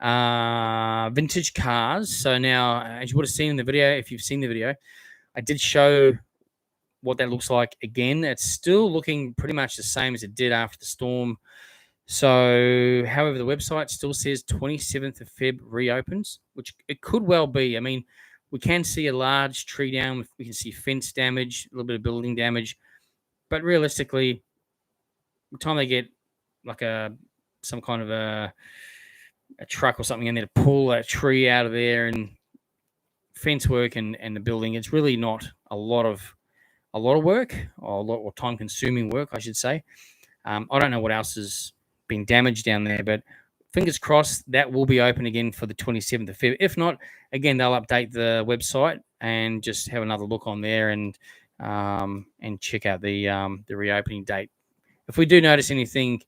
Vintage cars. So now, as you would have seen in the video, if you've seen the video, I did show what that looks like again. It's still looking pretty much the same as it did after the storm. So, however, the website still says 27th of Feb reopens, which it could well be. I mean, we can see a large tree down. We can see fence damage, a little bit of building damage. But realistically, by the time they get like some kind of a truck or something in there to pull that tree out of there and fence work and the building, it's really not a lot of work or time consuming work, I should say. I don't know what else has been damaged down there, but fingers crossed that will be open again for the 27th of February. If not, again, they'll update the website and just have another look on there and check out the reopening date. If we do notice anything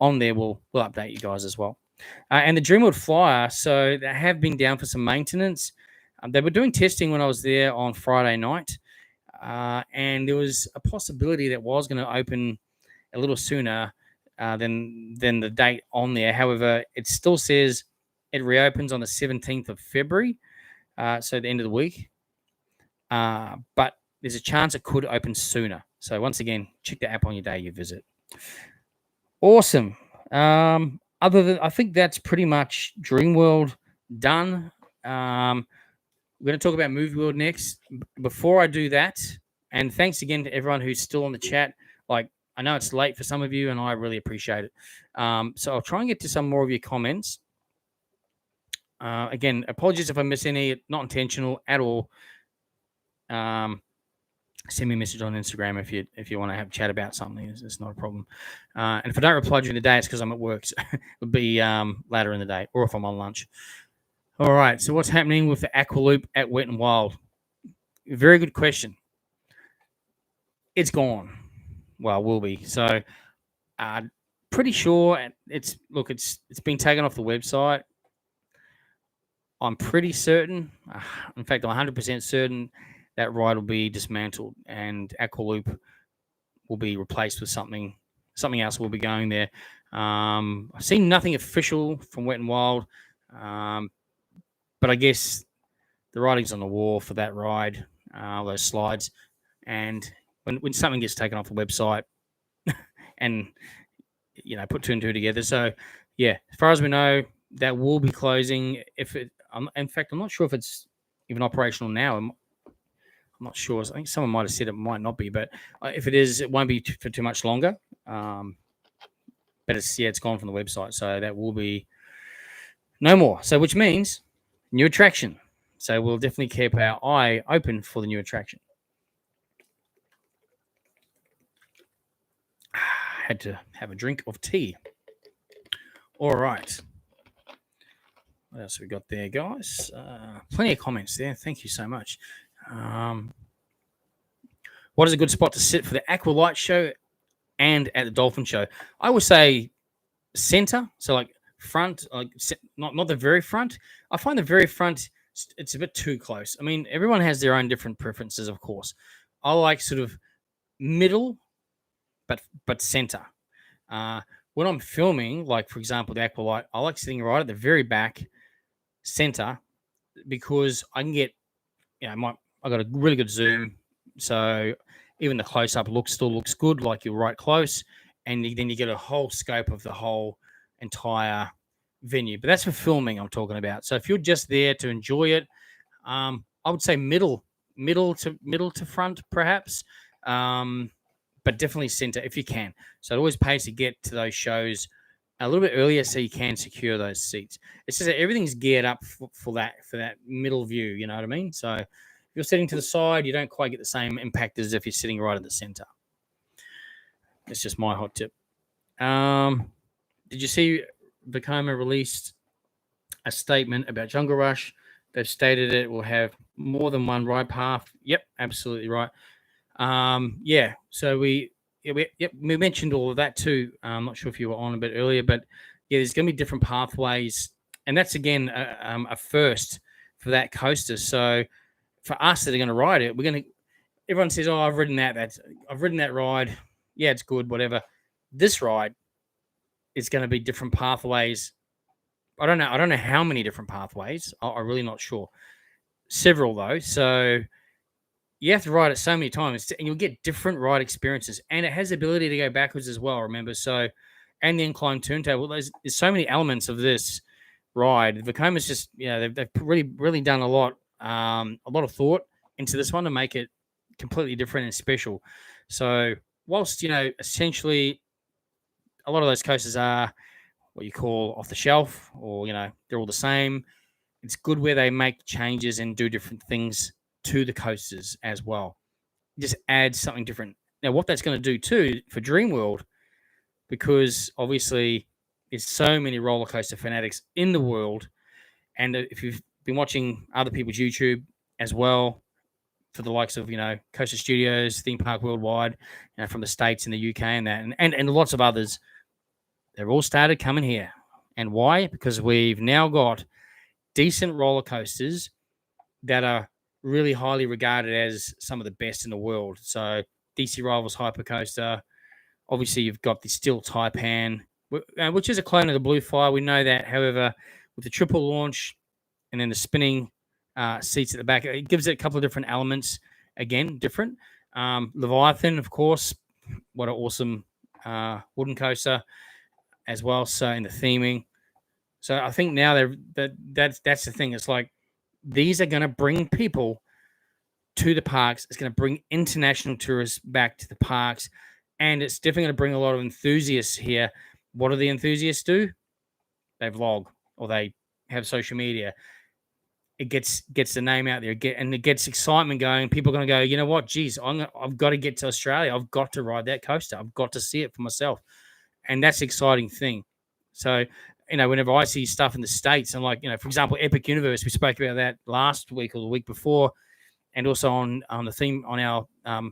on there, we'll update you guys as well. And the Dreamworld Flyer, so they have been down for some maintenance. They were doing testing when I was there on Friday night, and there was a possibility that was going to open a little sooner than the date on there. However, it still says it reopens on the 17th of February, so the end of the week. But there's a chance it could open sooner. So once again, check the app on your day you visit. Awesome. Other than, I think that's pretty much Dreamworld done. We're going to talk about movieworld next. Before I do that, and thanks again to everyone who's still on the chat. Like, I know it's late for some of you, and I really appreciate it. So I'll try and get to some more of your comments. Again, apologies if I miss any. Not intentional at all. Send me a message on Instagram if you want to have a chat about something. It's not a problem. And if I don't reply during the day, it's because I'm at work. So it would be later in the day, or if I'm on lunch. All right. So what's happening with the Aqualoop at Wet and Wild? Very good question. It's gone. Well, will be. So pretty sure it's been taken off the website. I'm pretty certain, in fact, I'm 100% certain that ride will be dismantled and Aqualoop will be replaced with something else will be going there. I've seen nothing official from Wet and Wild, but I guess the writing's on the wall for that ride, those slides. And when something gets taken off the website and, put two and two together. So, yeah, as far as we know, that will be closing. In fact, I'm not sure if it's even operational now. I'm not sure. I think someone might have said it might not be, but if it is, it won't be for too much longer. But it's gone from the website, so that will be no more. So which means new attraction. So we'll definitely keep our eye open for the new attraction. Had to have a drink of tea. All right. What else we got there, guys? Plenty of comments there. Thank you so much. What is a good spot to sit for the Aqualight show and at the Dolphin show? I would say center, so like front, like not the very front. I find the very front, it's a bit too close. I mean, everyone has their own different preferences, of course. I like sort of middle, but center. When I'm filming, like for example, the Aqualight, I like sitting right at the very back, center, because I can get, I got a really good zoom, so even the close up still looks good, like you're right close, and then you get a whole scope of the whole entire venue. But that's for filming I'm talking about. So if you're just there to enjoy it, I would say middle to front, perhaps. But definitely center if you can. So it always pays to get to those shows a little bit earlier so you can secure those seats. It's just that everything's geared up for that middle view. You know what I mean? So if you're sitting to the side, you don't quite get the same impact as if you're sitting right in the center. It's just my hot tip. Did you see Vekoma released a statement about Jungle Rush? They've stated it will have more than one ride path. Yep, absolutely right. So we mentioned all of that too. I'm not sure if you were on a bit earlier, but yeah, there's going to be different pathways, and that's again a first for that coaster. So for us that are going to ride it, everyone says, "Oh, I've ridden that. I've ridden that ride. Yeah, it's good, whatever." This ride is going to be different pathways. I don't know how many different pathways. I'm really not sure. Several though. So you have to ride it so many times, and you'll get different ride experiences. And it has the ability to go backwards as well, remember? So, and the inclined turntable. There's so many elements of this ride. Vekoma's just, they've really done a lot of thought into this one to make it completely different and special. So, whilst, essentially a lot of those coasters are what you call off the shelf, or, they're all the same, it's good where they make changes and do different things to the coasters as well. Just add something different. Now, what that's going to do too for Dreamworld, because obviously there's so many roller coaster fanatics in the world, and if you've been watching other people's YouTube as well, for the likes of Coaster Studios, Theme Park Worldwide, from the States and the UK and that, and lots of others, they've all started coming here. And why? Because we've now got decent roller coasters that are really highly regarded as some of the best in the world. So DC Rivals Hypercoaster. Obviously, you've got the Steel Taipan, which is a clone of the Blue Fire. We know that. However, with the triple launch and then the spinning seats at the back, it gives it a couple of different elements. Again, different. Leviathan, of course. What an awesome wooden coaster as well. So in the theming. So I think now that's the thing. It's like, these are going to bring people to the parks. It's going to bring international tourists back to the parks. And it's definitely going to bring a lot of enthusiasts here. What do the enthusiasts do? They vlog, or they have social media. It gets the name out there, and it gets excitement going. People are going to go, you know what? Geez, I've got to get to Australia. I've got to ride that coaster. I've got to see it for myself. And that's the exciting thing. So, whenever I see stuff in the States, I'm like, for example, Epic Universe, we spoke about that last week or the week before, and also on the theme on our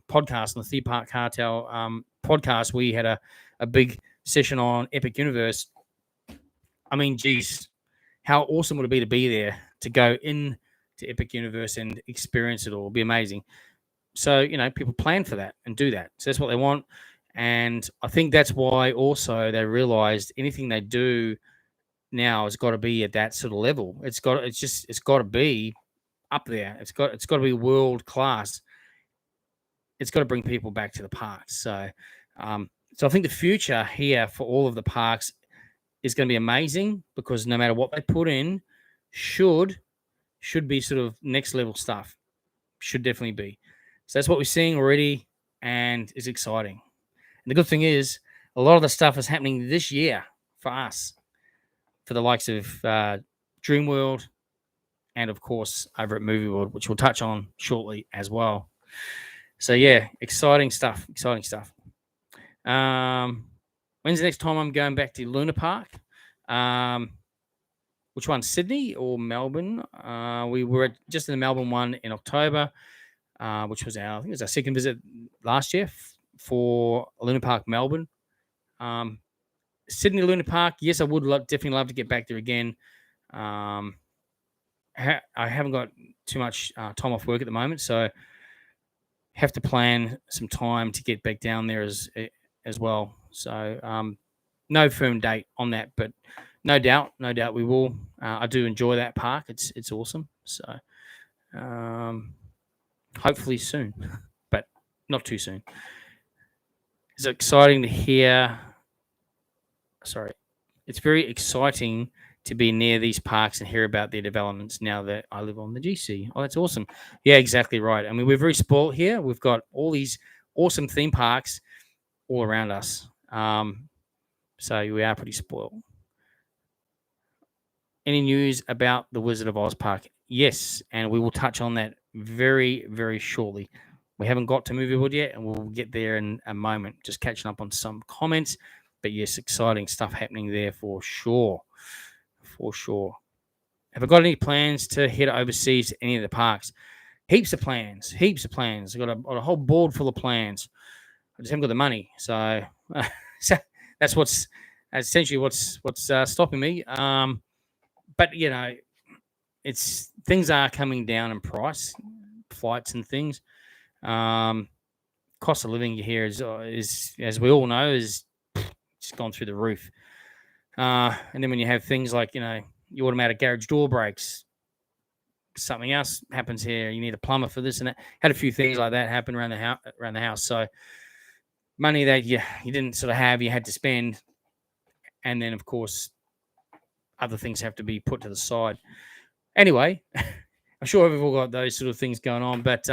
podcast, on the Theme Park Cartel podcast, we had a big session on Epic Universe. I mean, geez, how awesome would it be to be there to go in to Epic Universe and experience it all. It'll be amazing. So, people plan for that and do that. So that's what they want. And I think that's why also they realized anything they do now has got to be at that sort of level. It's got to be up there. It's got to be world class. It's got to bring people back to the parks. So, so I think the future here for all of the parks is going to be amazing, because no matter what they put in, should be sort of next level stuff. Should definitely be. So that's what we're seeing already, and is exciting. And the good thing is, a lot of the stuff is happening this year for us, for the likes of Dreamworld, and of course over at Movieworld, which we'll touch on shortly as well. So yeah, exciting stuff. When's the next time I'm going back to Luna Park? Which one, Sydney or Melbourne? We were just in the Melbourne one in October, which was I think it was our second visit last year for Luna Park Melbourne. Sydney Luna Park, yes, I would definitely love to get back there again. I haven't got too much time off work at the moment, so have to plan some time to get back down there as well. So no firm date on that, but no doubt we will. I do enjoy that park. It's awesome. So hopefully soon, but not too soon. It's exciting to hear. Sorry, it's very exciting to be near these parks and hear about their developments now that I live on the GC. Oh, that's awesome. Yeah, exactly right. I mean, we're very spoiled here. We've got all these awesome theme parks all around us. So we are pretty spoiled. Any news about the Wizard of Oz park? Yes, and we will touch on that very, very shortly. We haven't got to Movieworld yet, and we'll get there in a moment. Just catching up on some comments. But yes, exciting stuff happening there for sure. For sure. Have I got any plans to head overseas to any of the parks? Heaps of plans. I've got a whole board full of plans. I just haven't got the money. So, so that's essentially what's stopping me. But it's things are coming down in price, flights and things. Cost of living here is as we all know, is just gone through the roof. And then when you have things like your automatic garage door breaks, something else happens here. You need a plumber for this and that. Had a few things like that happen around the house. So money that you didn't sort of have, you had to spend, and then of course other things have to be put to the side. Anyway, I'm sure we've all got those sort of things going on, but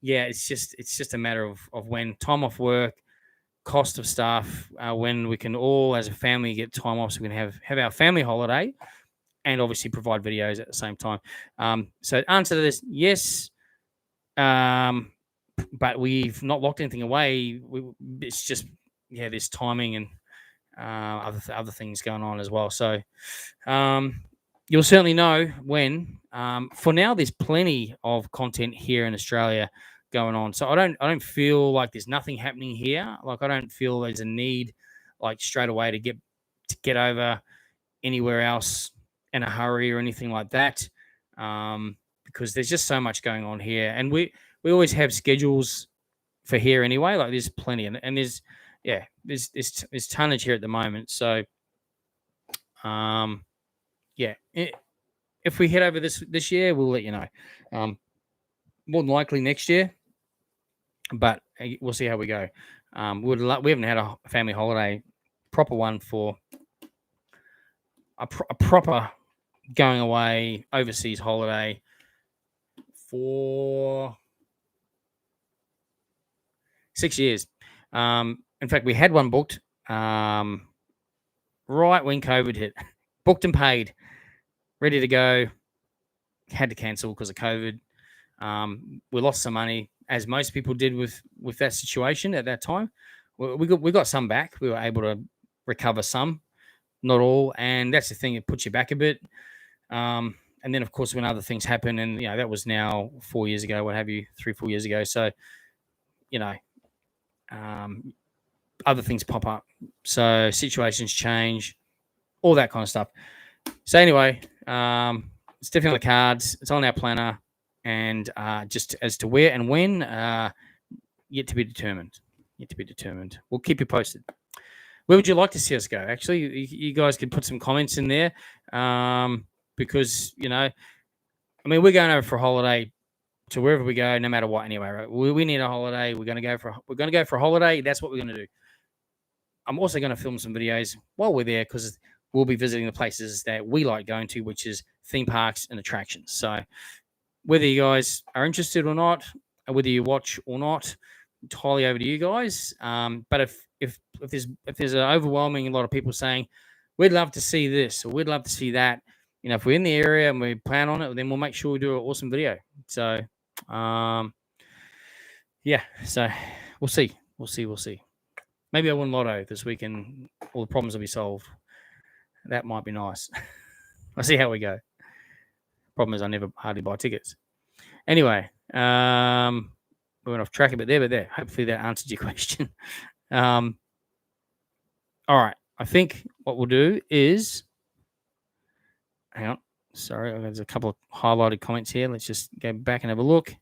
yeah, it's just a matter of when time off work, cost of stuff, when we can all as a family get time off, so we can have our family holiday, and obviously provide videos at the same time. So answer to this, yes, but we've not locked anything away. It's just there's timing and other things going on as well. So you'll certainly know when. For now, there's plenty of content here in Australia going on. So I don't feel like there's nothing happening here. Like I don't feel there's a need like straight away to get over anywhere else in a hurry or anything like that. Because there's just so much going on here, and we always have schedules for here anyway. Like there's plenty, and there's tonnage here at the moment. So if we head over this year, we'll let you know. More than likely next year, but we'll see how we go. We haven't had a family holiday, proper one for a proper going away overseas holiday for 6 years. In fact, we had one booked right when COVID hit. Booked and paid, ready to go. Had to cancel because of COVID. We lost some money, as most people did with that situation at that time. We got some back. We were able to recover some, not all, and that's the thing. It puts you back a bit. And then, of course, when other things happen, and that was now 4 years ago, what have you, 3-4 years ago. So, other things pop up. So situations change, all that kind of stuff. So anyway, it's definitely on the cards. It's on our planner, and just as to where and when, yet to be determined. Yet to be determined. We'll keep you posted. Where would you like to see us go? Actually, you guys could put some comments in there, because I mean, we're going over for a holiday to wherever we go, no matter what. Anyway, right? We need a holiday. We're going to go for a holiday. That's what we're going to do. I'm also going to film some videos while we're there, because we'll be visiting the places that we like going to, which is theme parks and attractions. So whether you guys are interested or not, or whether you watch or not, entirely over to you guys. But if there's an overwhelming lot of people saying we'd love to see this or we'd love to see that, if we're in the area and we plan on it, then we'll make sure we do an awesome video. So yeah, so we'll see. Maybe I win lotto this weekend. All the problems will be solved. That might be nice. I'll see how we go. Problem is, I never hardly buy tickets. Anyway, we went off track a bit there, but hopefully that answered your question. All right. I think what we'll do is, hang on. Sorry, there's a couple of highlighted comments here. Let's just go back and have a look.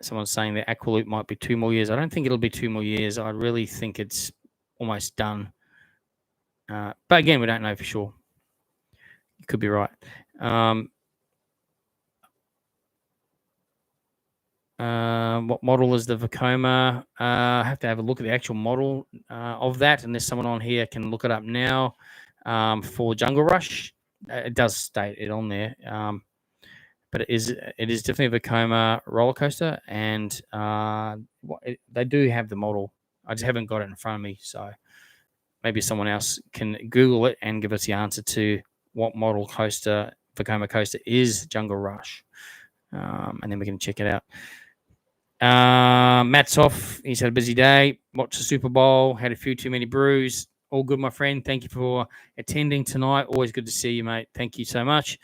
Someone's saying the Aqualoop might be 2 more years. I don't think it'll be 2 more years. I really think it's almost done. But again, we don't know for sure. You could be right. What model is the Vekoma? I have to have a look at the actual model of that, and there's someone on here can look it up now. For Jungle Rush, it does state it on there, but it is definitely a Vekoma roller coaster, and they do have the model. I just haven't got it in front of me, so maybe someone else can Google it and give us the answer to what model Vekoma coaster is Jungle Rush, and then we can check it out. Matt's off. He's had a busy day. Watched the Super Bowl. Had a few too many brews. All good, my friend. Thank you for attending tonight. Always good to see you, mate. Thank you so much.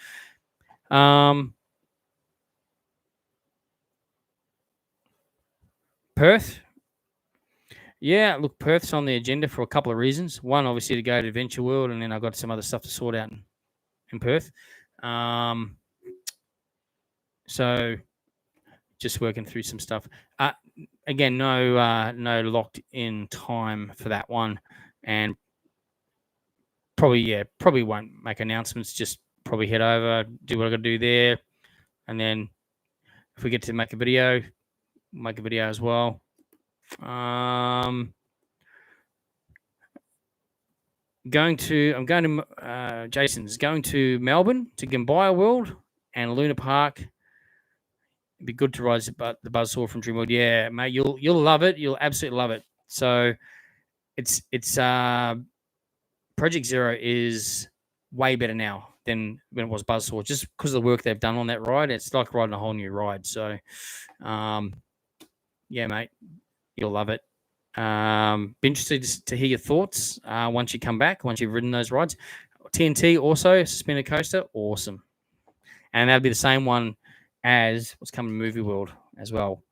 Perth. Yeah, look, Perth's on the agenda for a couple of reasons. One, obviously, to go to Adventure World, and then I've got some other stuff to sort out in Perth. So just working through some stuff. Again, no locked in time for that one, and probably won't make announcements. Just probably head over, do what I got to do there, and then if we get to make a video, make a video as well. Jason's going to Melbourne to Gambier World and Luna Park. It'd be good to ride the Buzzsaw from Dreamworld. Yeah, mate, you'll love it. You'll absolutely love it. So it's Project Zero is way better now than when it was Buzzsaw, just because of the work they've done on that ride. It's like riding a whole new ride. So yeah, mate, you'll love it. Be interested to hear your thoughts once you come back, once you've ridden those rides. TNT also, suspended coaster, awesome. And that'll be the same one as what's coming to Movie World as well.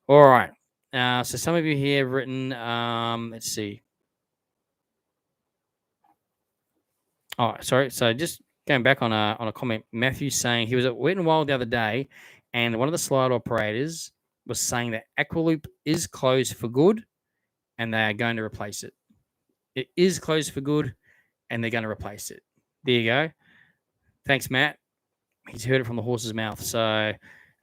All right. So some of you here have written, let's see. Oh, sorry. So just going back on a comment, Matthew's saying he was at Wet n Wild the other day, and one of the slide operators was saying that Aqualoop is closed for good, and they are going to replace it. It is closed for good, and they're going to replace it. There you go. Thanks, Matt. He's heard it from the horse's mouth. So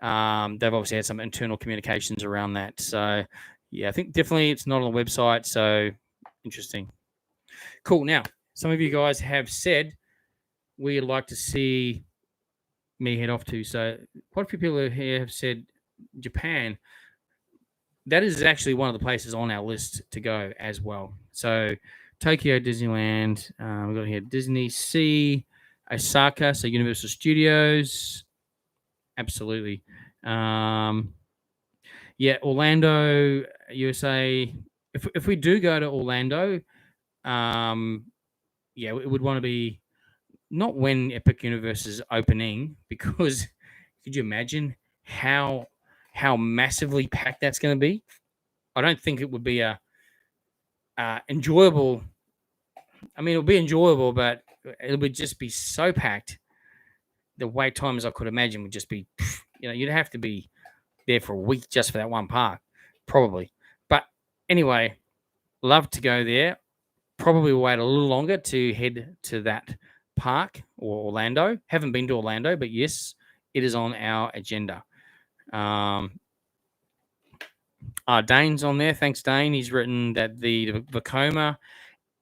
they've obviously had some internal communications around that. So yeah, I think definitely it's not on the website. So interesting. Cool. Now, some of you guys have said we'd like to see me head off to. So quite a few people here have said Japan. That is actually one of the places on our list to go as well. So Tokyo, Disneyland. We've got here Disney Sea, Osaka, so Universal Studios. Absolutely. Yeah, Orlando, USA. If we do go to Orlando, yeah, it would want to be not when Epic Universe is opening, because could you imagine how how massively packed that's going to be. I don't think it would be a enjoyable. I mean, it'll be enjoyable, but it would just be so packed. The wait times I could imagine would just be, you'd have to be there for a week just for that one park, probably. But anyway, love to go there. Probably wait a little longer to head to that park or Orlando. Haven't been to Orlando, but yes, it is on our agenda. Dane's on there. Thanks, Dane. He's written that the Vekoma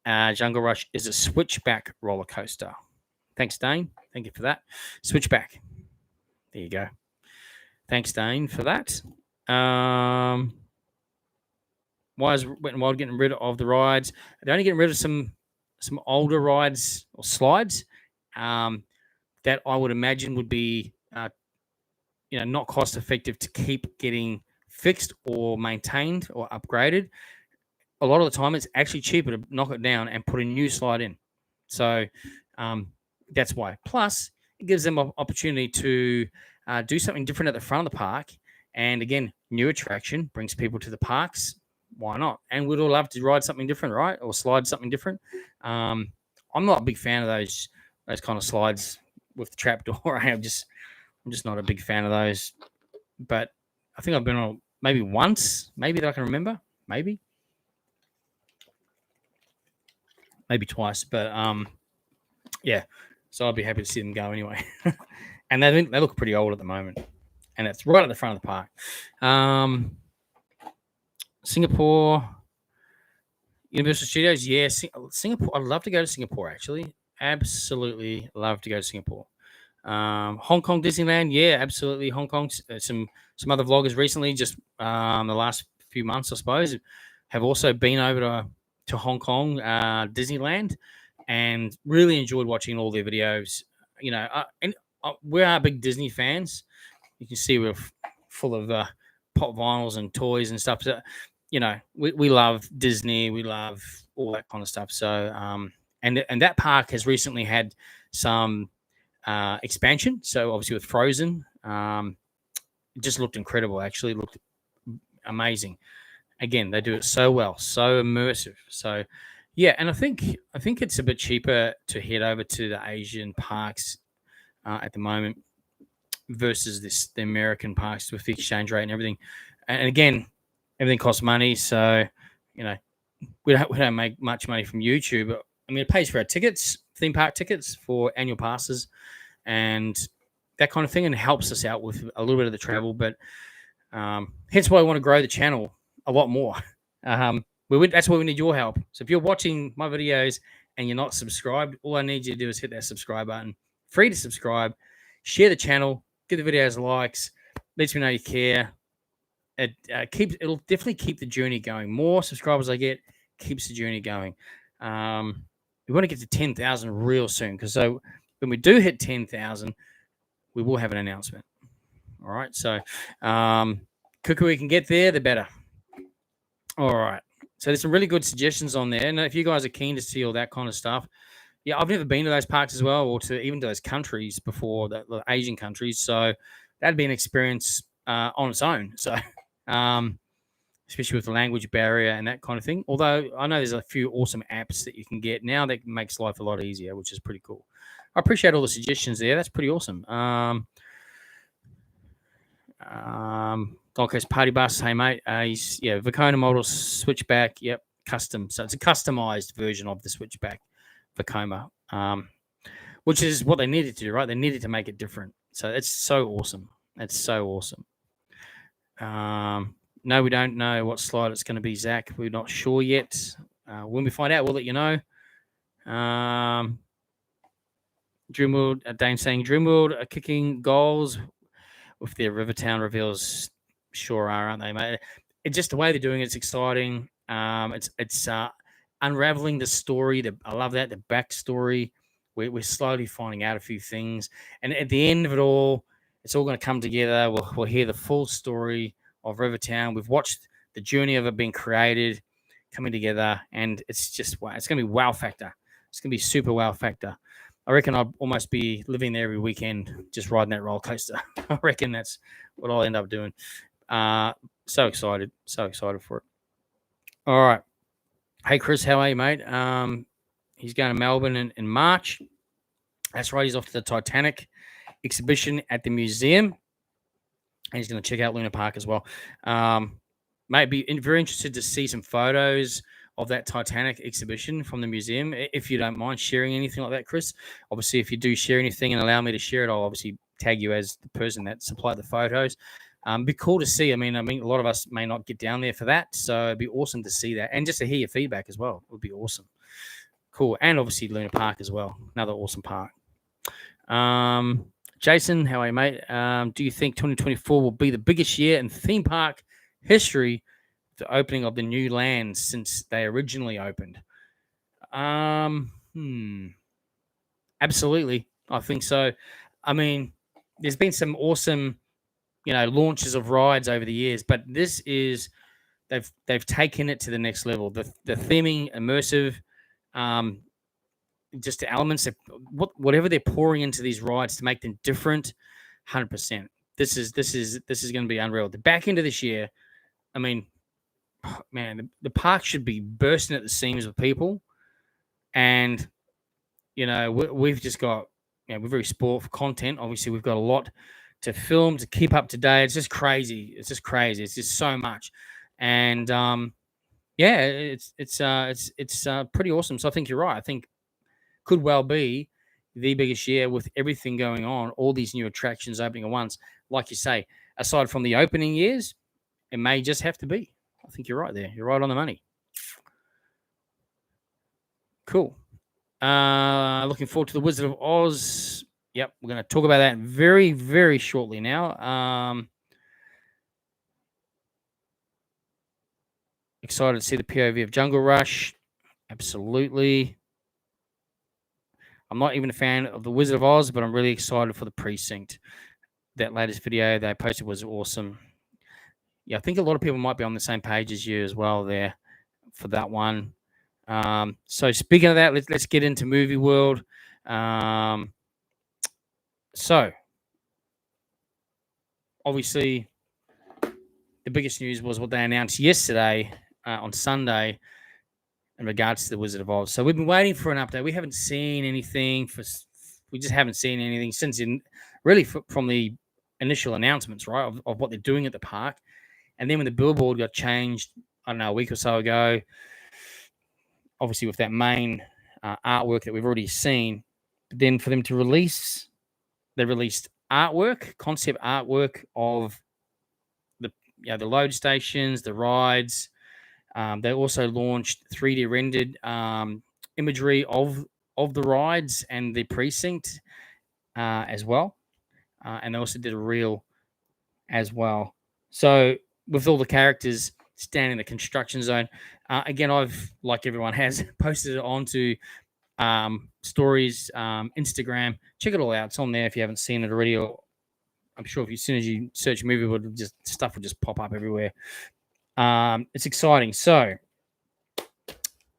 Jungle Rush is a switchback roller coaster. Thanks, Dane. Thank you for that. Switchback. There you go. Thanks, Dane, for that. Why is Wet n Wild getting rid of the rides? They're only getting rid of some older rides or slides that I would imagine would be not cost effective to keep getting fixed or maintained or upgraded. A lot of the time, it's actually cheaper to knock it down and put a new slide in. So that's why. Plus, it gives them an opportunity to do something different at the front of the park. And again, new attraction brings people to the parks. Why not? And we'd all love to ride something different, right? Or slide something different. I'm not a big fan of those kind of slides with the trapdoor. I'm just not a big fan of those. But I think I've been on maybe once, maybe that I can remember, maybe twice. But yeah. So I'd be happy to see them go anyway. And they look pretty old at the moment. And it's right at the front of the park. Singapore, Universal Studios. Yeah, Singapore. I'd love to go to Singapore, actually. Absolutely love to go to Singapore. Hong Kong Disneyland. Yeah, absolutely. Hong Kong. Some other vloggers recently, just the last few months, I suppose, have also been over to Hong Kong Disneyland and really enjoyed watching all their videos. We are big Disney fans. You can see we're full of pop vinyls and toys and stuff. So, we love Disney. We love all that kind of stuff. So, and that park has recently had some expansion. So obviously with Frozen, it just looked incredible. Actually, looked amazing. Again, they do it so well, so immersive. So, yeah, and I think it's a bit cheaper to head over to the Asian parks at the moment versus the American parks with the exchange rate and everything. And again, everything costs money, so we don't make much money from YouTube. I mean, it pays for our tickets, theme park tickets for annual passes, and that kind of thing, and helps us out with a little bit of the travel. But hence why I want to grow the channel a lot more. That's why we need your help. So if you're watching my videos and you're not subscribed, all I need you to do is hit that subscribe button. Free to subscribe, share the channel, give the videos likes, lets me know you care. It'll definitely keep the journey going. More subscribers I get, keeps the journey going. We want to get to 10,000 real soon, because so when we do hit 10,000, we will have an announcement. All right, so quicker we can get there, the better. All right, so there's some really good suggestions on there, and if you guys are keen to see all that kind of stuff, yeah, I've never been to those parks as well, or even to those countries before, the Asian countries. So that'd be an experience on its own. So, especially with the language barrier and that kind of thing. Although I know there's a few awesome apps that you can get now that makes life a lot easier, which is pretty cool. I appreciate all the suggestions there. That's pretty awesome. Gold Coast Party Bus. Hey, mate. Vekoma model switchback. Yep, custom. So it's a customized version of the switchback Vekoma, which is what they needed to do, right? They needed to make it different. So it's so awesome. That's so awesome. No, we don't know what slide it's going to be, Zach. We're not sure yet. When we find out, we'll let you know. Dreamworld, Dane saying Dreamworld are kicking goals with their Rivertown reveals. Sure are, aren't they, mate? It's just the way they're doing it. It's exciting. It's unraveling the story. I love that, the backstory. We're slowly finding out a few things, and at the end of it all, it's all going to come together. We'll hear the full story of Rivertown. We've watched the journey of it being created, coming together, and it's just wow. It's going to be wow factor. It's going to be super wow factor. I reckon I'll almost be living there every weekend, just riding that roller coaster. I reckon that's what I'll end up doing. So excited for it. All right. Hey, Chris, how are you, mate? He's going to Melbourne in March. That's right. He's off to the Titanic exhibition at the museum. And he's going to check out Luna Park as well. Mate, be very interested to see some photos of that Titanic exhibition from the museum. If you don't mind sharing anything like that, Chris. Obviously, if you do share anything and allow me to share it, I'll obviously tag you as the person that supplied the photos. Be cool to see. I mean, a lot of us may not get down there for that, so it'd be awesome to see that, and just to hear your feedback as well would be awesome. Cool, and obviously Luna Park as well, another awesome park. Jason, how are you, mate? Do you think 2024 will be the biggest year in theme park history, the opening of the new lands since they originally opened? Absolutely, I think so. I mean, there's been some awesome launches of rides over the years, but this is they've taken it to the next level. The theming, immersive, just the elements that whatever they're pouring into these rides to make them different, 100%. This is going to be unreal. The back end of this year, I mean, man, the park should be bursting at the seams with people, and we've just got we're very spoiled for content. Obviously, we've got a lot to film, to keep up to date. It's just crazy. It's just so much. And it's pretty awesome. So I think you're right. I think could well be the biggest year with everything going on, all these new attractions opening at once. Like you say, aside from the opening years, it may just have to be. I think you're right there. You're right on the money. Cool. Looking forward to the Wizard of Oz. Yep, we're going to talk about that very, very shortly now. Excited to see the POV of Jungle Rush. Absolutely. I'm not even a fan of the Wizard of Oz, but I'm really excited for the Precinct. That latest video they posted was awesome. Yeah, I think a lot of people might be on the same page as you as well there for that one. So speaking of that, let's get into Movie World. So obviously the biggest news was what they announced yesterday on Sunday in regards to the Wizard of Oz. So we've been waiting for an update. We haven't seen anything we just haven't seen anything since from the initial announcements, right, of what they're doing at the park. And then when the billboard got changed, I don't know, a week or so ago, obviously with that main artwork that we've already seen, but then for them to release, they released concept artwork of the load stations, the rides. They also launched 3D rendered imagery of the rides and the precinct as well. And they also did a reel as well. So with all the characters standing in the construction zone, again, I've, like everyone has, posted it onto stories, Instagram. Check it all out. It's on there if you haven't seen it already. Or I'm sure as soon as you search movie, stuff will just pop up everywhere. It's exciting. So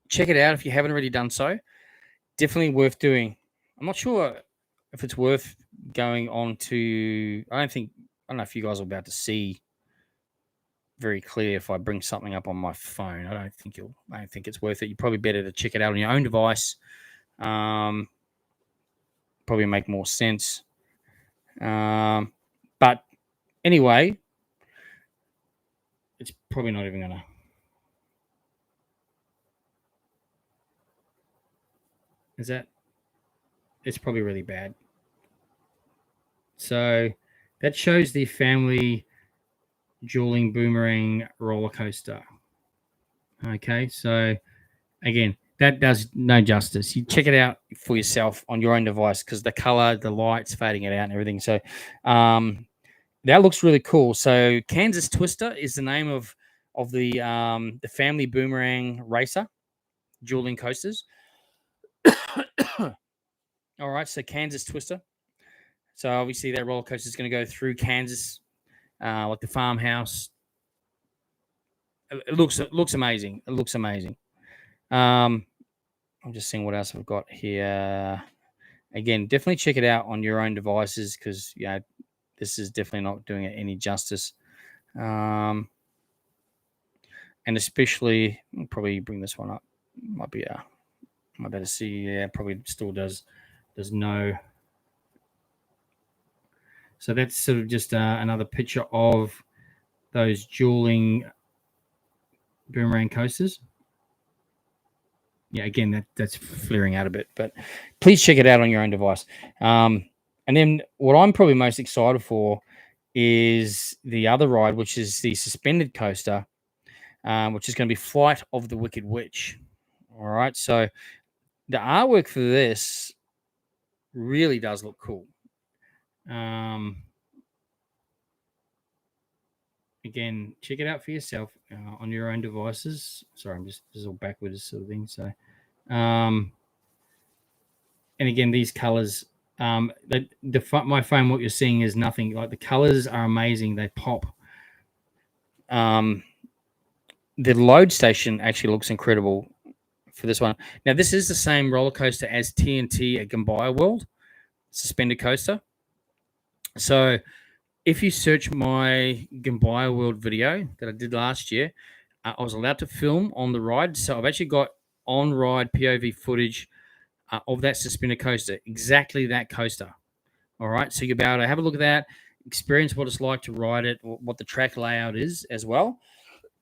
check it out if you haven't already done so. Definitely worth doing. I'm not sure if it's worth going on to. I don't know if you guys are about to see very clear if I bring something up on my phone. I don't think it's worth it. You're probably better to check it out on your own device. Probably make more sense. But anyway, it's probably not even gonna. It's probably really bad. So that shows the family dueling boomerang roller coaster. Okay, so again, that does no justice. You check it out for yourself on your own device because the color, the lights fading it out and everything. So that looks really cool. So Kansas Twister is the name of the family boomerang racer dueling coasters. All right, so Kansas Twister. So obviously that roller coaster is going to go through Kansas, like the farmhouse. It looks amazing. It looks amazing. I'm just seeing what else I've got here. Again, definitely check it out on your own devices because this is definitely not doing it any justice. And especially, I'll probably bring this one up. Might be might better see. Yeah, probably still does no. So that's sort of just another picture of those dueling boomerang coasters. Yeah, again, that's flaring out a bit, but please check it out on your own device. And then what I'm probably most excited for is the other ride, which is the suspended coaster, which is going to be Flight of the Wicked Witch. All right, so the artwork for this really does look cool. Again, check it out for yourself on your own devices. Sorry, this is all backwards sort of thing. So, and again, these colors, my phone, what you're seeing is nothing. Like the colors are amazing. They pop. The load station actually looks incredible for this one. Now, this is the same roller coaster as TNT at GombaiaWorld, suspended coaster. So, if you search my GombaiaWorld video that I did last year, I was allowed to film on the ride. So I've actually got on-ride POV footage of that suspended coaster, exactly that coaster. All right, so you'll be able to have a look at that, experience what it's like to ride it, what the track layout is as well.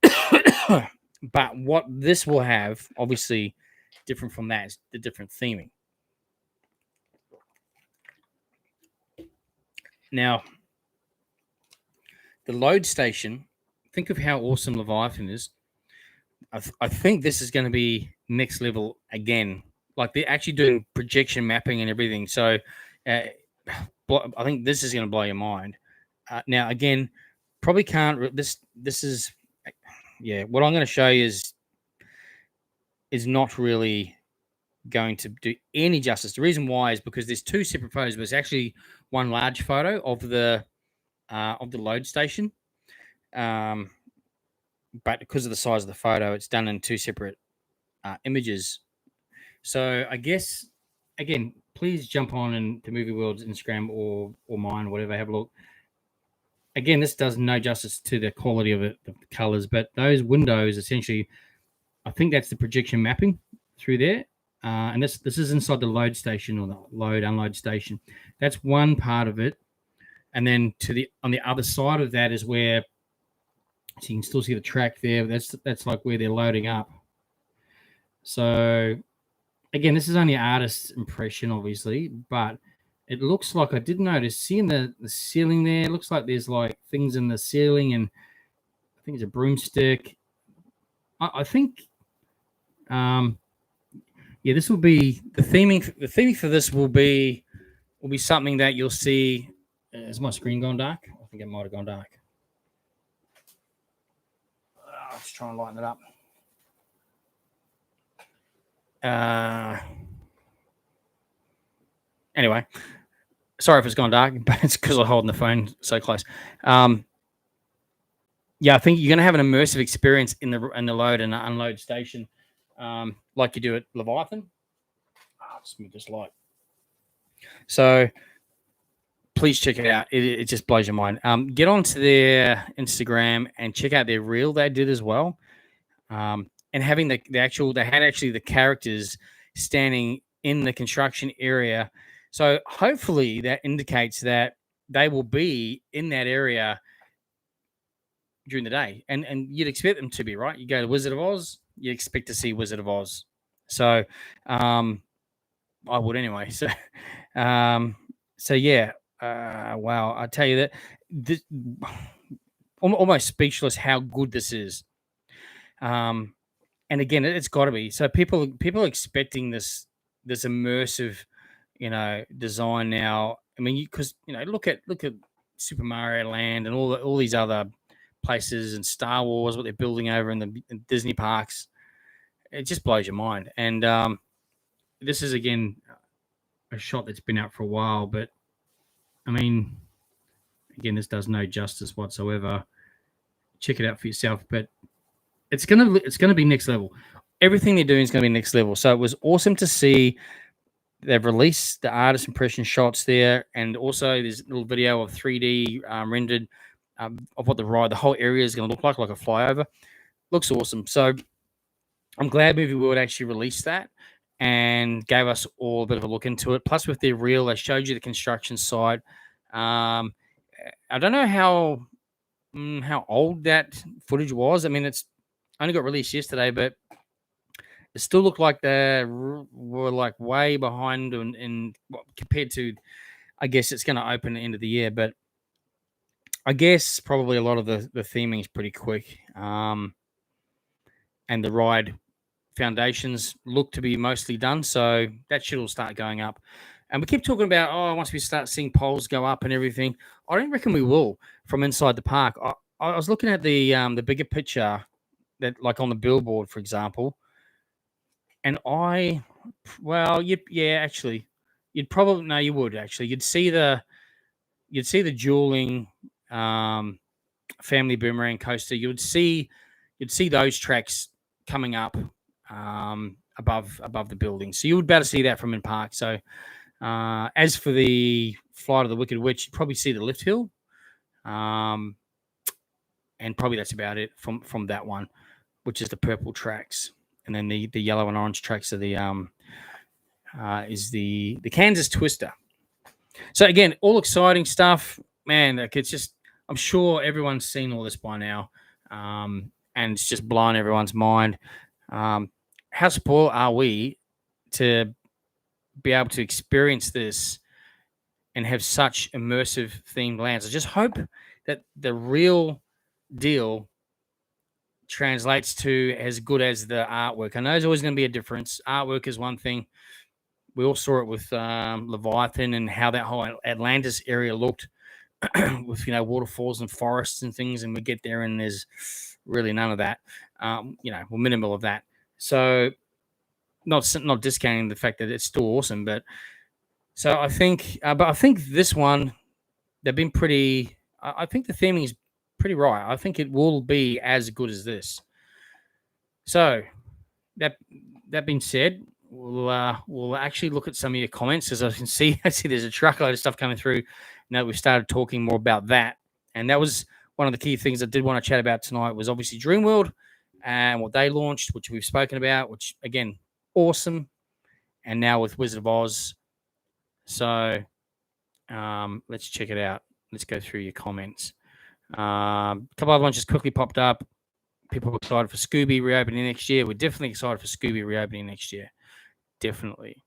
But what this will have, obviously different from that, is the different theming. Now, the load station, think of how awesome Leviathan is. I think this is going to be next level again. Like they're actually doing projection mapping and everything. So I think this is going to blow your mind. Now, again, probably can't. This is, yeah. What I'm going to show you is not really going to do any justice. The reason why is because there's two separate photos, but it's actually one large photo of the load station. But because of the size of the photo, it's done in two separate images. So I guess, again, please jump on into Movie World's Instagram or mine, whatever, have a look. Again, this does no justice to the quality of it, the colors, but those windows, essentially, I think that's the projection mapping through there. And this is inside the load station or the load unload station. That's one part of it. And then on the other side of that is where, so you can still see the track there. That's like where they're loading up. So again, this is only an artist's impression, obviously, but it looks like, I did notice, seeing the ceiling there, it looks like there's like things in the ceiling, and I think it's a broomstick. I think, yeah, this will be the theming. The theming for this will be something that you'll see. Has my screen gone dark? I think it might have gone dark. Let's try and lighten it up. Anyway, sorry if it's gone dark, but it's because I'm holding the phone so close. Yeah, I think you're going to have an immersive experience in the load and unload station, like you do at Leviathan. I'll just move this light. So please check it out. It just blows your mind. Get onto their Instagram and check out their reel they did as well. And having they had actually the characters standing in the construction area. So hopefully that indicates that they will be in that area during the day. And you'd expect them to be, right? You go to Wizard of Oz, you expect to see Wizard of Oz. So I would anyway. So yeah. Wow, I tell you that almost speechless how good this is. And again, it's got to be. So people are expecting this immersive, design now. I mean, because look at Super Mario Land and all these other places, and Star Wars, what they're building over in the Disney parks. It just blows your mind. And this is again a shot that's been out for a while, but I mean, again, this does no justice whatsoever. Check it out for yourself, but it's gonna be next level. Everything they're doing is gonna be next level. So it was awesome to see they've released the artist impression shots there, and also there's a little video of 3D rendered of what the whole area is going to look like a flyover. Looks awesome. So I'm glad Movie World actually released that and gave us all a bit of a look into it. Plus, with their reel, they showed you the construction site. I don't know how old that footage was. I mean, it's only got released yesterday, but it still looked like they were like way behind in compared to. I guess it's going to open at the end of the year, but I guess probably a lot of the theming is pretty quick. And the ride foundations look to be mostly done, so that should all start going up. And we keep talking about, once we start seeing poles go up and everything, I don't reckon we will from inside the park. I was looking at the bigger picture that, like on the billboard, for example, and actually, you'd probably no, you would actually, you'd see the dueling family boomerang coaster. You'd see those tracks coming up above the building, so you would be able to see that from in park. So as for the Flight of the Wicked Witch, you'd probably see the lift hill, and probably that's about it from that one, which is the purple tracks, and then the yellow and orange tracks are the is the Kansas Twister. So again, all exciting stuff, man. Like, it's just, I'm sure everyone's seen all this by now, and it's just blowing everyone's mind. How spoiled are we to be able to experience this and have such immersive themed lands? I just hope that the real deal translates to as good as the artwork. I know there's always going to be a difference. Artwork is one thing. We all saw it with Leviathan and how that whole Atlantis area looked with, waterfalls and forests and things. And we get there and there's really none of that, minimal of that. So not discounting the fact that it's still awesome, but so I think this one, they've been pretty, I think the theming is pretty right. I think it will be as good as this. So that being said, we'll actually look at some of your comments, as I can see. I see there's a truckload of stuff coming through now that we've started talking more about that. And that was one of the key things I did want to chat about tonight, was obviously Dreamworld and what they launched, which we've spoken about, which again, awesome. And now with Wizard of Oz. So let's check it out. Let's go through your comments. A couple other ones just quickly popped up. People are excited for Scooby reopening next year. We're definitely excited for Scooby reopening next year. Definitely.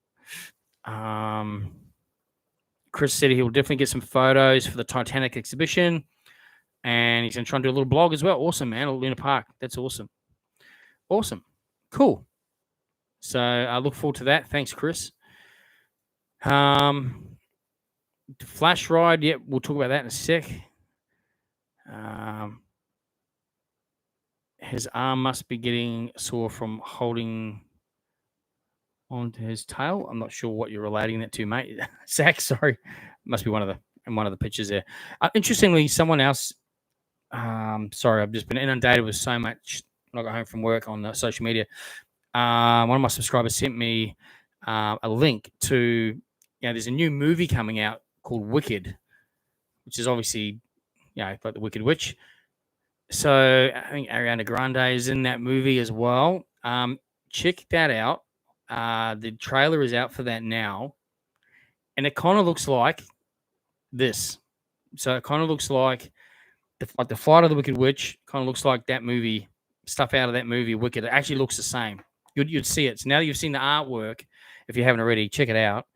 Chris said he'll definitely get some photos for the Titanic exhibition, and he's going to try and do a little blog as well. Awesome, man. Luna Park. That's awesome. Awesome. Cool. So I look forward to that. Thanks, Chris. Flash ride. Yep, we'll talk about that in a sec. His arm must be getting sore from holding onto his tail. I'm not sure what you're relating that to, mate. Zach, sorry. Must be one of the pictures there. Interestingly, someone else. Sorry, I've just been inundated with so much when I got home from work on social media. One of my subscribers sent me a link to, there's a new movie coming out called Wicked, which is obviously, like the Wicked Witch. So I think Ariana Grande is in that movie as well. Check that out. The trailer is out for that now, and it kind of looks like this. So it kind of looks like the Flight of the Wicked Witch. Kind of looks like that movie, stuff out of that movie Wicked. It actually looks the same. You'd see it. So now that you've seen the artwork, if you haven't already, check it out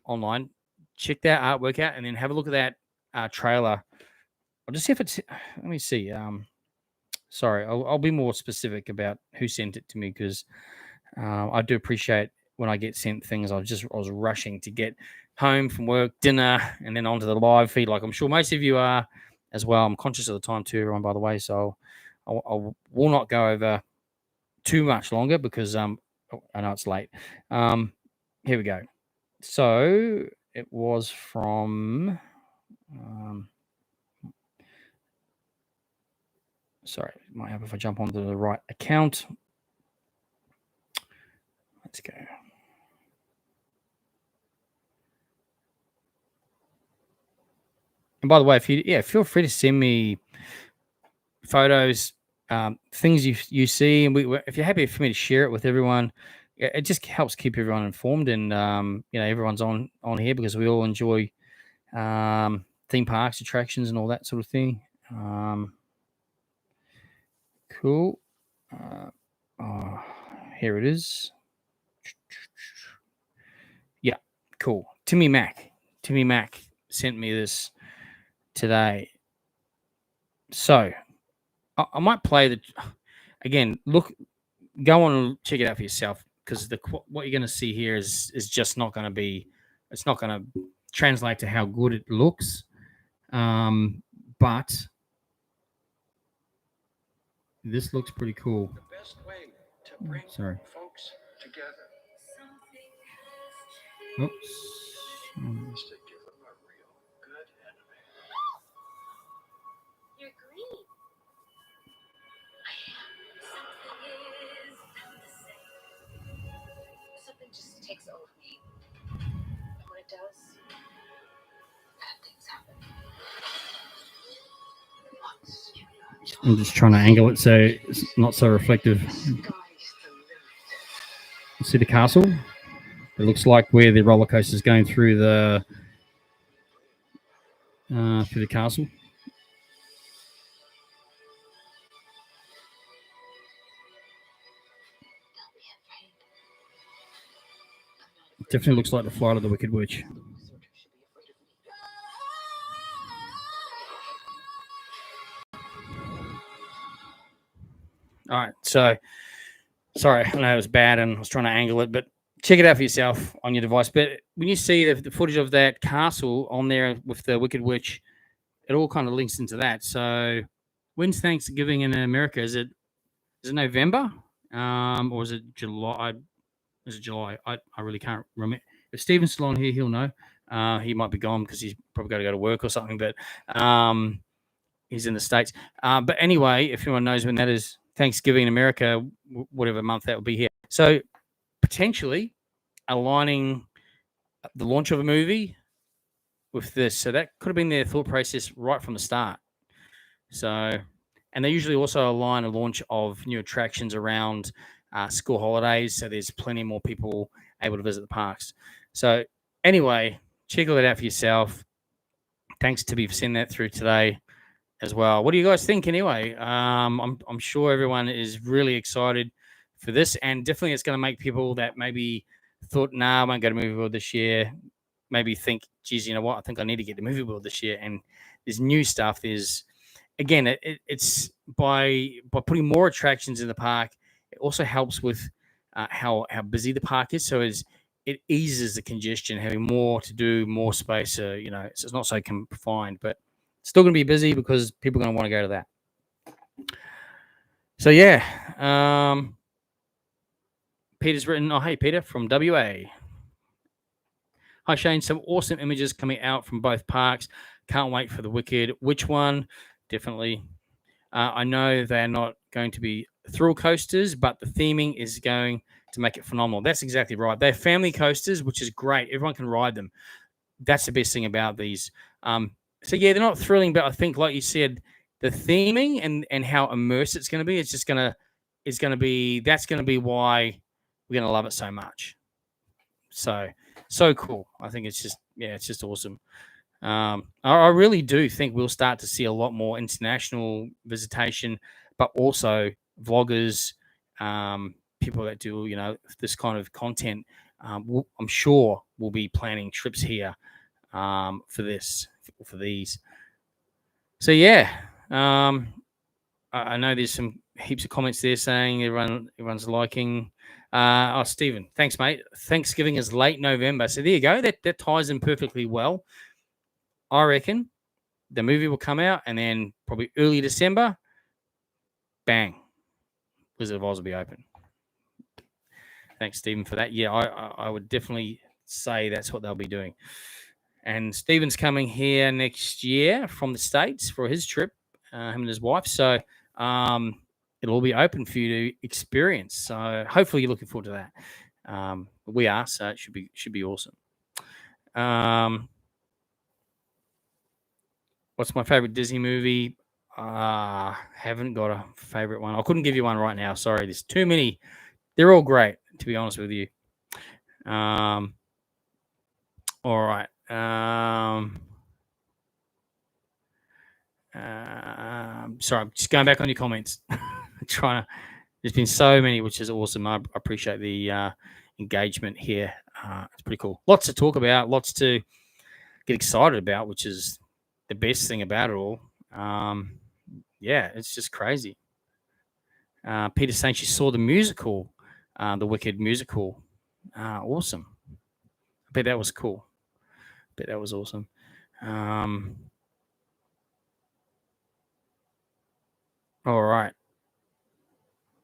online. Check that artwork out, and then have a look at that trailer. I'll just see if it's. Let me see. Sorry, I'll be more specific about who sent it to me, because I do appreciate when I get sent things. I was rushing to get home from work, dinner, and then onto the live feed, like I'm sure most of you are as well. I'm conscious of the time too, everyone, by the way, so I will not go over too much longer, because I know it's late. Here we go. So it was from. Sorry, it might help if I jump onto the right account. Let's go. And by the way, if you feel free to send me photos, things you see, and if you're happy for me to share it with everyone, it just helps keep everyone informed, and everyone's on here because we all enjoy theme parks, attractions, and all that sort of thing. Cool. Here it is. Yeah, cool. Timmy Mac sent me this today. So I might play the again. Look, go on and check it out for yourself, because what you're going to see here is just not going to be. It's not going to translate to how good it looks. But this looks pretty cool. The best way to bring folks together. Oops. Is to give them a real good enemy. You're green. Something just takes over me. And when it does, bad things happen. I'm just trying to angle it so it's not so reflective. See the castle? It looks like where the roller coaster is going through the castle. It definitely looks like the Flight of the Wicked Witch. All right, so sorry, I know it was bad and I was trying to angle it, but check it out for yourself on your device. But when you see the footage of that castle on there with the Wicked Witch, it all kind of links into that. So when's Thanksgiving in America? Is it November? Or is it July? Is it July? I really can't remember. If Steven's still on here, he'll know. He might be gone because he's probably got to go to work or something, but he's in the States. But anyway, if anyone knows when that is, Thanksgiving in America, whatever month that will be here. So potentially aligning the launch of a movie with this. So that could have been their thought process right from the start. So, and they usually also align a launch of new attractions around school holidays. So there's plenty more people able to visit the parks. So anyway, check all that out for yourself. Thanks to be for sending that through today as well. What do you guys think anyway? I'm sure everyone is really excited for this, and definitely it's going to make people that maybe thought, nah, I won't go to Movie World this year, maybe think, geez, you know what, I think I need to get to Movie World this year. And there's new stuff. There's, again, it's by putting more attractions in the park, it also helps with how busy the park is. So it eases the congestion, having more to do, more space. So it's not so confined, but still going to be busy because people are going to want to go to that. So yeah, Peter's written, oh, hey, Peter from WA. Hi, Shane. Some awesome images coming out from both parks. Can't wait for the Wicked. Which one? Definitely. I know they're not going to be thrill coasters, but the theming is going to make it phenomenal. That's exactly right. They're family coasters, which is great. Everyone can ride them. That's the best thing about these. So yeah, they're not thrilling, but I think, like you said, the theming and how immersed it's going to be, that's going to be why we're going to love it so much. So cool. I think it's just awesome. I really do think we'll start to see a lot more international visitation, but also vloggers, people that do, this kind of content. I'm sure we'll be planning trips here for these. So yeah, I know there's some heaps of comments there saying everyone's liking. Stephen, thanks, mate. Thanksgiving is late November, so there you go. That ties in perfectly well. I reckon the movie will come out, and then probably early December, bang, Wizard of Oz will be open. Thanks, Stephen, for that. Yeah, I would definitely say that's what they'll be doing. And Stephen's coming here next year from the States for his trip, him and his wife. So it'll all be open for you to experience. So hopefully you're looking forward to that. We are, so it should be awesome. What's my favorite Disney movie? Haven't got a favorite one. I couldn't give you one right now. Sorry, there's too many. They're all great, to be honest with you. All right. Sorry, I'm just going back on your comments. Trying to. There's been so many, which is awesome. I appreciate the engagement here. It's pretty cool. Lots to talk about. Lots to get excited about, which is the best thing about it all. Yeah, it's just crazy. Peter saying she saw the musical, the Wicked musical. Awesome. I bet that was cool. Bet that was awesome. All right.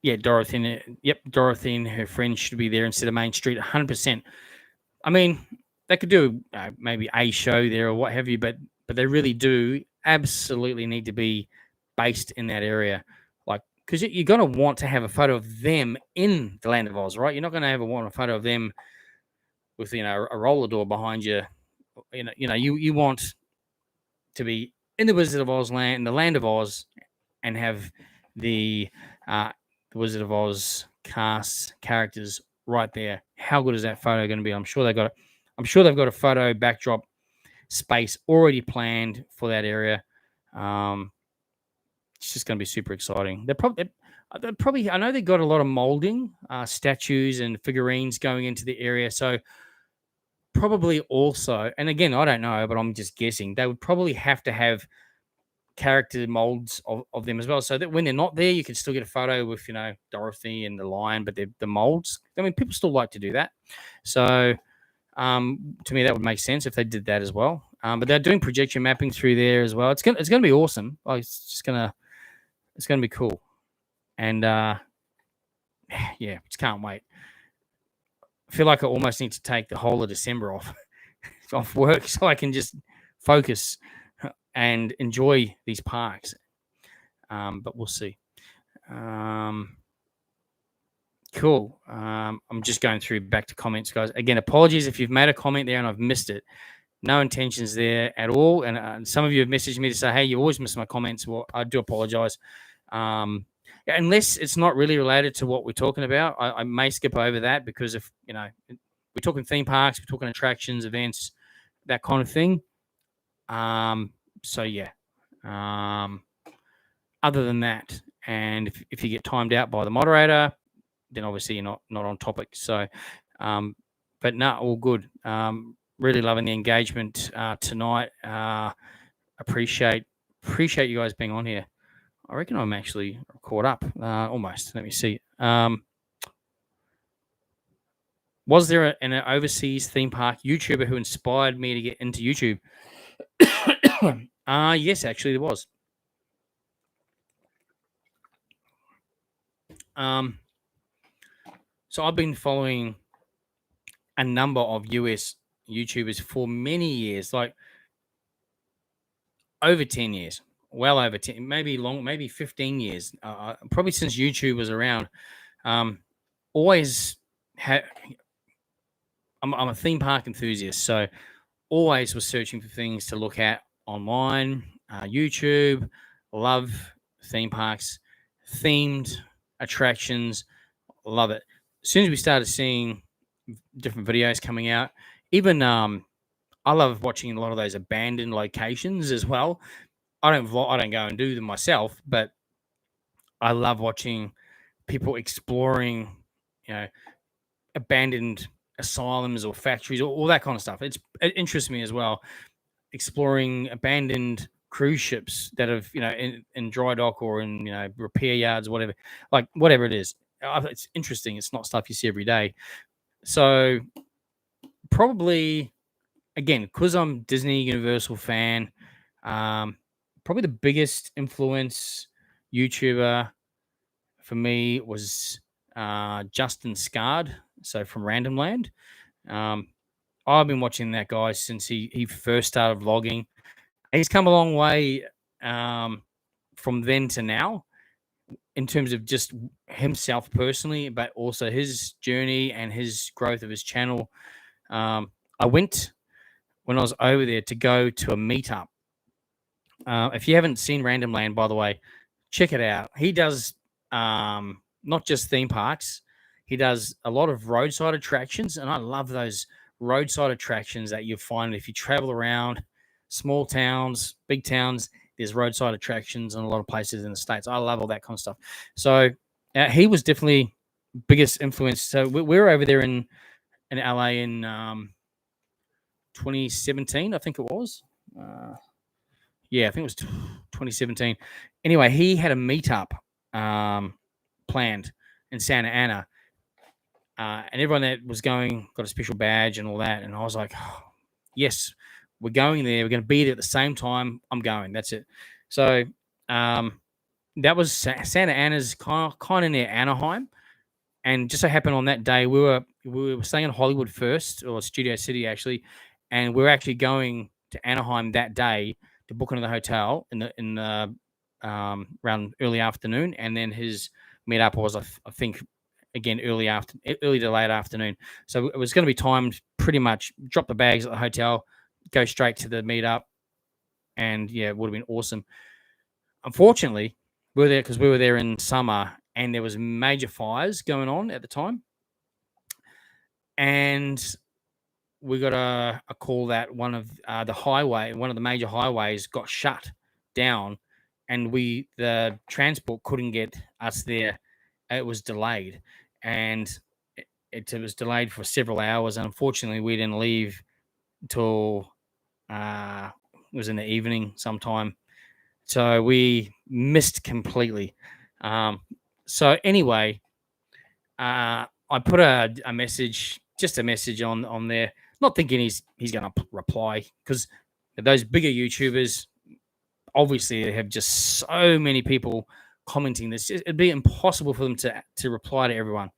Yeah, Dorothy. Yep, Dorothy and her friends should be there instead of Main Street. 100%. I mean, they could do maybe a show there or what have you, but they really do absolutely need to be based in that area, like because you're going to want to have a photo of them in the Land of Oz, right? You're not going to want a photo of them with a roller door behind you. You want to be in the Wizard of Oz land, the Land of Oz, and have the Wizard of Oz cast characters right there. How good is that photo going to be? I'm sure they've got a photo backdrop space already planned for that area. It's just going to be super exciting. They're probably I know they got a lot of molding, statues and figurines going into the area. So probably also, and again, I don't know, but I'm just guessing, they would probably have to have character molds of them as well, so that when they're not there, you can still get a photo with Dorothy and the lion, but they're the molds. I mean, people still like to do that. So to me, that would make sense if they did that as well. But they're doing projection mapping through there as well. It's gonna be awesome. It's gonna be cool. And yeah, just can't wait. I feel like I almost need to take the whole of December off work so I can just focus and enjoy these parks. But we'll see. Cool. I'm just going through back to comments, guys. Again, apologies if you've made a comment there and I've missed it. No intentions there at all. And some of you have messaged me to say, hey, you always miss my comments. Well, I do apologize. Unless it's not really related to what we're talking about, I may skip over that, because if, we're talking theme parks, we're talking attractions, events, that kind of thing. So yeah. Other than that, and if you get timed out by the moderator, then obviously you're not on topic. So, but no, all good. Really loving the engagement tonight. Appreciate you guys being on here. I reckon I'm actually caught up almost. Let me see. Was there an overseas theme park YouTuber who inspired me to get into YouTube? Yes, actually there was. So I've been following a number of US YouTubers for many years, like over 10 years, well over 10, maybe 15 years, probably since YouTube was around. Always had, I'm a theme park enthusiast, so always was searching for things to look at online, YouTube. Love theme parks, themed attractions, love it. As soon as we started seeing different videos coming out, even I love watching a lot of those abandoned locations as well. I don't go and do them myself, but I love watching people exploring, abandoned asylums or factories, or all that kind of stuff. It interests me as well. Exploring abandoned cruise ships that have, in dry dock or in, repair yards, whatever it is. It's interesting. It's not stuff you see every day. So probably, again, because I'm Disney Universal fan, probably the biggest influence YouTuber for me was Justin Scard, so from Random Land. I've been watching that guy since he first started vlogging. He's come a long way from then to now in terms of just himself personally, but also his journey and his growth of his channel. I went when I was over there to go to a meetup If you haven't seen Random Land, by the way, check it out. He does not just theme parks, he does a lot of roadside attractions. And I love those roadside attractions that you find if you travel around small towns, big towns. There's roadside attractions in a lot of places in the States. I love all that kind of stuff. So he was definitely biggest influence. So we were over there in LA in 2017, I think it was. Yeah, I think it was 2017. Anyway, he had a meetup planned in Santa Ana, and everyone that was going got a special badge and all that. And I was like, oh, yes, we're going there. We're going to be there at the same time. I'm going. That's it. So that was Santa Ana's kind of near Anaheim. And just so happened on that day, we were staying in Hollywood first, or Studio City actually, and we were actually going to Anaheim that day to book into the hotel in the around early afternoon, and then his meetup was I think again early to late afternoon. So it was going to be timed pretty much. Drop the bags at the hotel, go straight to the meetup, and yeah, it would have been awesome. Unfortunately, we were there because we were there in summer, and there was major fires going on at the time, and we got a call that one of the major highways got shut down, and the transport couldn't get us there. It was delayed, and it was delayed for several hours. And unfortunately, we didn't leave until it was in the evening sometime. So we missed completely. So anyway, I put a message, just a message on there, not thinking he's going to reply, because those bigger YouTubers obviously they have just so many people commenting this. It'd be impossible for them to reply to everyone.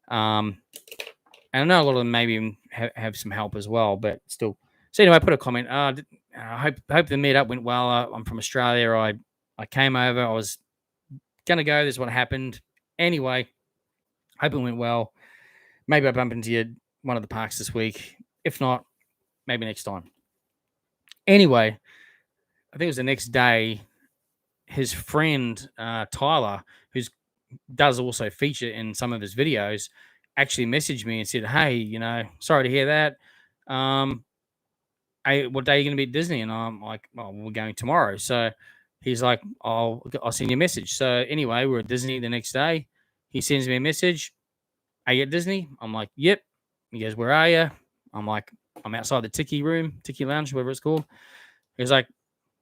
And I know a lot of them maybe have some help as well, but still. So anyway, I put a comment. I hope the meetup went well. I'm from Australia. I came over. I was gonna go. This is what happened. Anyway, hope it went well. Maybe I bump into you one of the parks this week. If not, maybe next time. Anyway, I think it was the next day. His friend Tyler, who does also feature in some of his videos, actually messaged me and said, "Hey, sorry to hear that. Hey, what day are you going to be at Disney?" And I'm like, "Well, we're going tomorrow." So he's like, I'll send you a message. So anyway, we're at Disney the next day. He sends me a message. "Are you at Disney?" I'm like, "Yep." He goes, "Where are you?" I'm like, "I'm outside the Tiki Lounge, whatever it's called." He's like,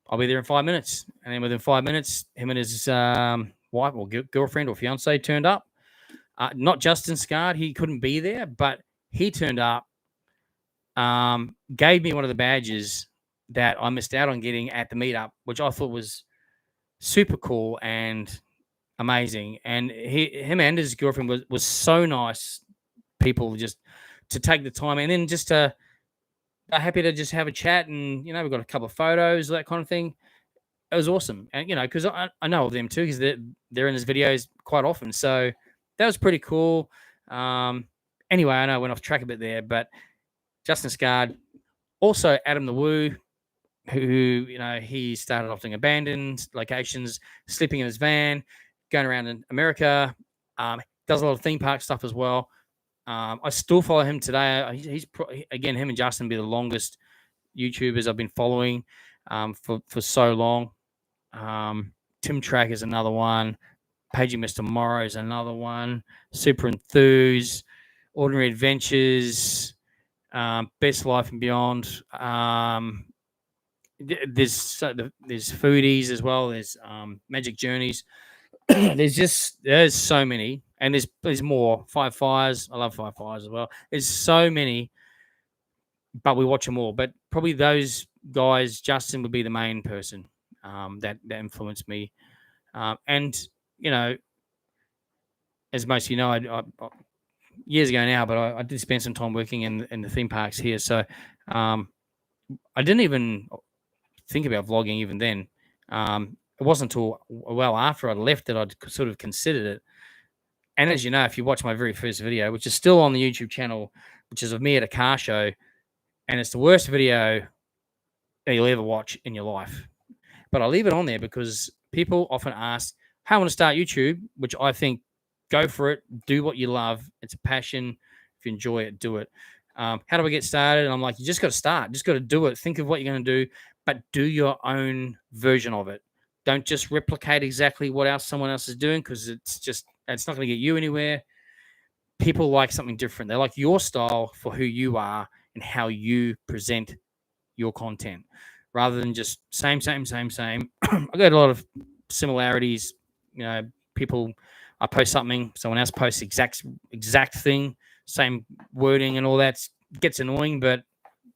"I'll be there in 5 minutes." And then within 5 minutes, him and his wife or girlfriend or fiance turned up. Not Justin Scard. He couldn't be there, but he turned up, gave me one of the badges that I missed out on getting at the meetup, which I thought was super cool and amazing. And him and his girlfriend was so nice people, just to take the time, and then just are happy to just have a chat, and we've got a couple of photos, that kind of thing. It was awesome. And because I know of them too, because they're in his videos quite often, so that was pretty cool. Anyway, I know I went off track a bit there, but Justin Scard, also Adam the Woo, who he started off doing abandoned locations, sleeping in his van, going around in America. Does a lot of theme park stuff as well. I still follow him today. He's again, him and Justin be the longest YouTubers I've been following for so long. Tim Track is another one. Paging Mr. Morrow is another one. Super Enthuse, Ordinary Adventures, Best Life and Beyond. There's foodies as well. There's Magic Journeys. there's so many, and there's more. Five Fires. I love Five Fires as well. There's so many, but we watch them all. But probably those guys, Justin would be the main person that influenced me. And as most of you know, I years ago now, but I did spend some time working in the theme parks here. So I didn't even think about vlogging even then. It wasn't until well after I'd left that I'd sort of considered it. And as you know, if you watch my very first video, which is still on the YouTube channel, which is of me at a car show, and it's the worst video that you'll ever watch in your life. But I leave it on there because people often ask, how I want to start YouTube, which I think go for it. Do what you love. It's a passion. If you enjoy it, do it. How do I get started? And I'm like, you just got to start. Just got to do it. Think of what you're going to do, but do your own version of it. Don't just replicate exactly what someone else is doing, because it's not going to get you anywhere. People like something different. They like your style for who you are and how you present your content, rather than just same. I got a lot of similarities. People, I post something, someone else posts exact thing, same wording and all that. Gets annoying, but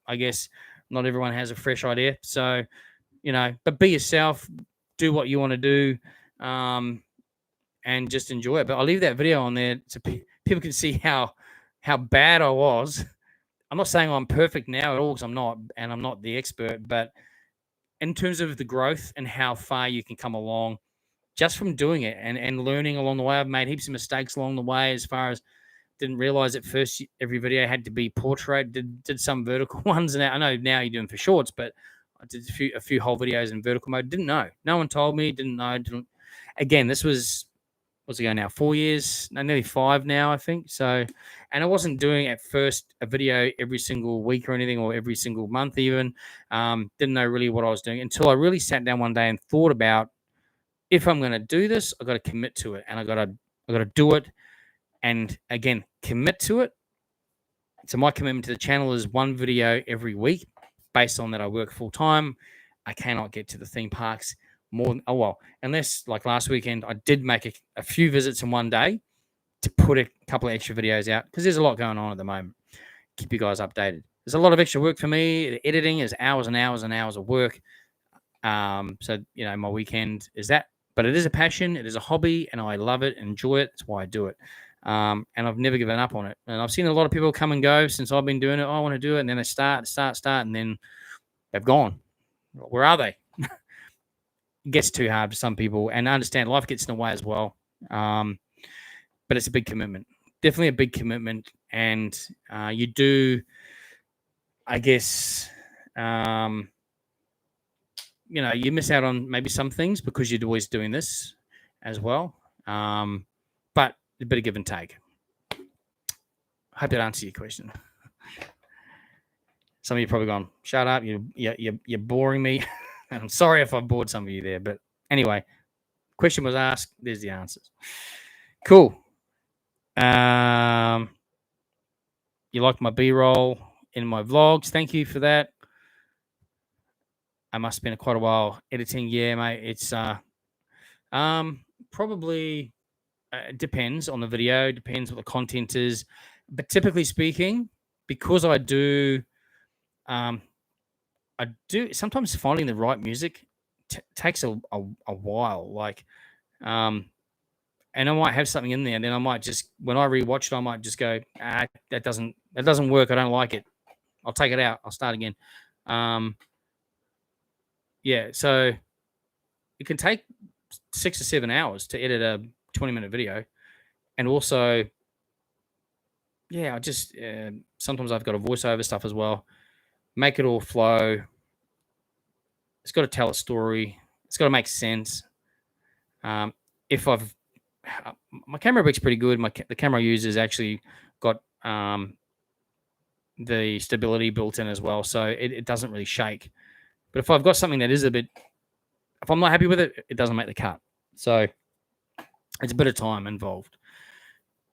I guess not everyone has a fresh idea. So, but be yourself, do what you want to do, and just enjoy it. But I'll leave that video on there so people can see how bad I was. I'm not saying I'm perfect now at all, because I'm not, and I'm not the expert, but in terms of the growth and how far you can come along just from doing it and learning along the way. I've made heaps of mistakes along the way, as far as didn't realize at first every video had to be portrait, did some vertical ones. And I know now you're doing for shorts, but I did a few whole videos in vertical mode. Didn't know. No one told me, didn't know. Again, this was, what's it going now? 4 years, no, nearly 5 now, I think. So, and I wasn't doing at first a video every single week or anything, or every single month even. Didn't know really what I was doing until I really sat down one day and thought about, if I'm going to do this, I've got to commit to it, and I got to do it. And again, commit to it. So my commitment to the channel is 1 video every week. Based on that, I work full time. I cannot get to the theme parks more than, unless like last weekend, I did make a few visits in one day to put a couple of extra videos out, because there's a lot going on at the moment. Keep you guys updated. There's a lot of extra work for me. The editing is hours and hours and hours of work. So my weekend is that, but it is a passion. It is a hobby, and I love it and enjoy it. That's why I do it. And I've never given up on it. And I've seen a lot of people come and go since I've been doing it. Oh, I want to do it. And then they start, and then they've gone. Where are they? It gets too hard for some people, and I understand life gets in the way as well. But it's a big commitment, definitely a big commitment. And you do, I guess, you miss out on maybe some things because you're always doing this as well. But a bit of give and take. I hope that answers your question. Some of you probably gone, shut up, you're boring me. I'm sorry if I bored some of you there, but anyway, question was asked. There's the answers. Cool. You like my B-roll in my vlogs? Thank you for that. I must spend quite a while editing. Yeah, mate. It's probably it depends on the video. Depends what the content is. But typically speaking, because I do sometimes finding the right music takes a while. Like, and I might have something in there, and then I might just, when I rewatch it, I might just go, that doesn't work. I don't like it. I'll take it out. I'll start again. Yeah, so it can take 6 or 7 hours to edit a 20-minute video. And also, yeah, I just, sometimes I've got to voiceover stuff as well. Make it all flow. It's got to tell a story. It's got to make sense. My camera rig's pretty good. The camera I use has actually got the stability built in as well, so it doesn't really shake. But if I've got something that is if I'm not happy with it, it doesn't make the cut. So it's a bit of time involved.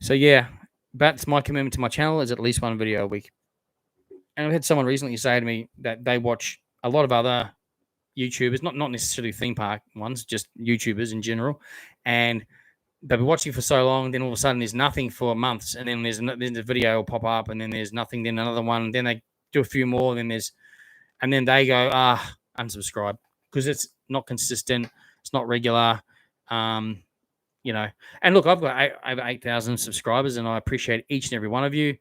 So yeah, that's my commitment to my channel, is at least 1 video a week. And I've had someone recently say to me that they watch a lot of other YouTubers, not necessarily theme park ones, just YouTubers in general. And they've been watching for so long, then all of a sudden there's nothing for months. And then there's a video will pop up, and then there's nothing, then another one. Then they do a few more, and then they go, unsubscribe, because it's not consistent. It's not regular. And look, I've got over 8,000 subscribers, and I appreciate each and every one of you.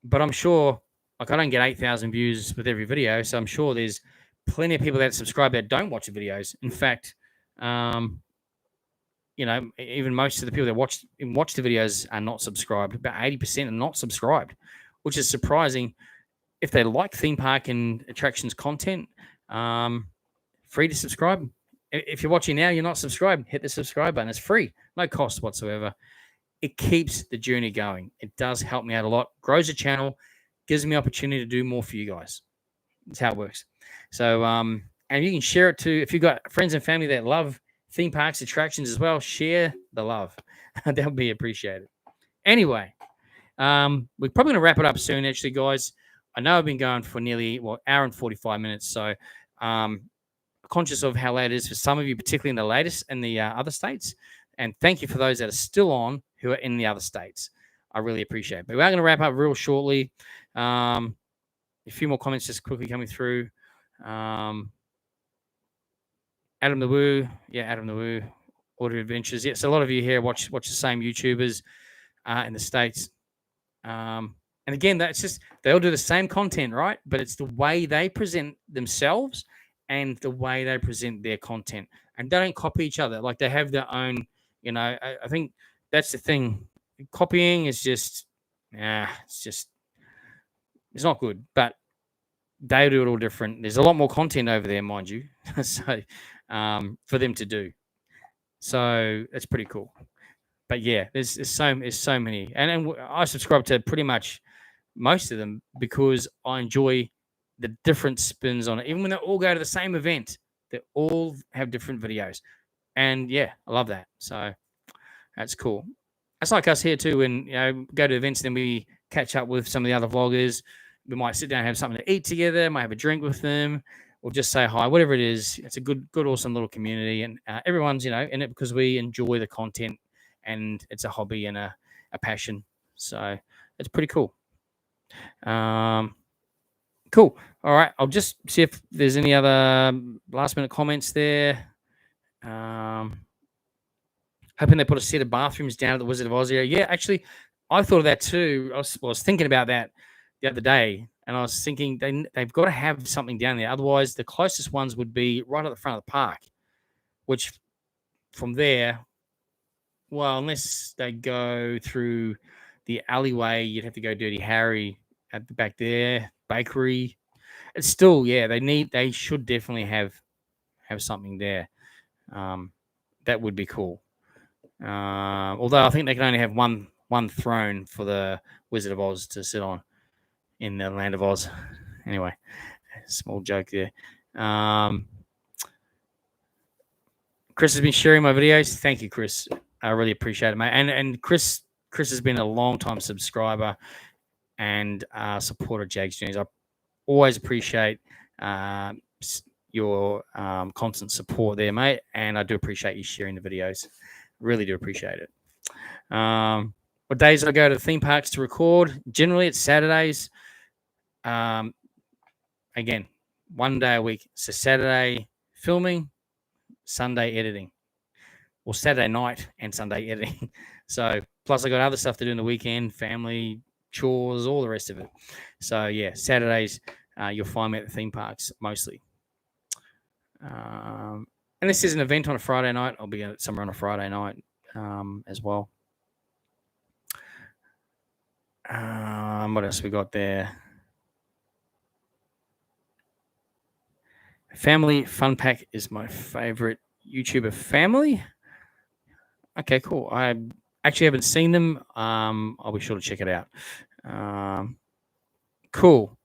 But I'm sure, like, I don't get 8,000 views with every video. So I'm sure there's plenty of people that subscribe that don't watch the videos. In fact, even most of the people that watch the videos are not subscribed. About 80% are not subscribed, which is surprising. If they like theme park and attractions content, free to subscribe, if you're watching now, you're not subscribed, hit the subscribe button. It's free, no cost whatsoever. It keeps the journey going. It does help me out a lot, grows the channel, gives me opportunity to do more for you guys. That's how it works. So, and you can share it to, if you've got friends and family that love theme parks, attractions as well, share the love. That'll be appreciated. Anyway, we're probably going to wrap it up soon, actually, guys. I know I've been going for nearly, hour and 45 minutes. So, conscious of how late it is for some of you, particularly in the latest in the other states. And thank you for those that are still on who are in the other states. I really appreciate it. But we're going to wrap up real shortly. A few more comments just quickly coming through. Adam the Woo. Yeah, Adam the Woo. Audio Adventures. Yes, a lot of you here watch the same YouTubers in the States. And again, that's just, they all do the same content, right? But it's the way they present themselves and the way they present their content. And they don't copy each other. Like, they have their own, I think that's the thing. Copying is just, it's not good. But they do it all different. There's a lot more content over there, mind you. So for them to do. So that's pretty cool. But yeah, there's so many. And I subscribe to pretty much most of them because I enjoy the different spins on it. Even when they all go to the same event, they all have different videos. And yeah, I love that. So that's cool. That's like us here too. When go to events, then we catch up with some of the other vloggers. We might sit down and have something to eat together, might have a drink with them, or just say hi, whatever it is. It's a good, awesome little community. And everyone's, in it because we enjoy the content and it's a hobby and a passion. So it's pretty cool. Cool. All right. I'll just see if there's any other last minute comments there. Hoping they put a set of bathrooms down at the Wizard of Oz area. Yeah, actually, I thought of that too. I was thinking about that the other day, and I was thinking they've got to have something down there. Otherwise, the closest ones would be right at the front of the park, which from there, well, unless they go through the alleyway, you'd have to go Dirty Harry at the back there, bakery. It's still, yeah, they should definitely have something there. That would be cool. Although I think they can only have one throne for the Wizard of Oz to sit on in the Land of Oz. Anyway, small joke there. Chris has been sharing my videos. Thank you, Chris. I really appreciate it, mate. And Chris has been a long-time subscriber and supporter of Jaggs Journeys. I always appreciate your constant support there, mate. And I do appreciate you sharing the videos. Really do appreciate it. What days I go to the theme parks to record? Generally, it's Saturdays. Again, one day a week. So Saturday filming, Sunday editing, or Saturday night and Sunday editing. So plus I got other stuff to do in the weekend, family, chores, all the rest of it. So yeah, Saturdays you'll find me at the theme parks mostly. And this is an event on a Friday night. I'll be somewhere on a Friday night as well. What else we got there? Family Fun Pack is my favorite YouTuber family. Okay, cool. I actually haven't seen them. I'll be sure to check it out. Cool.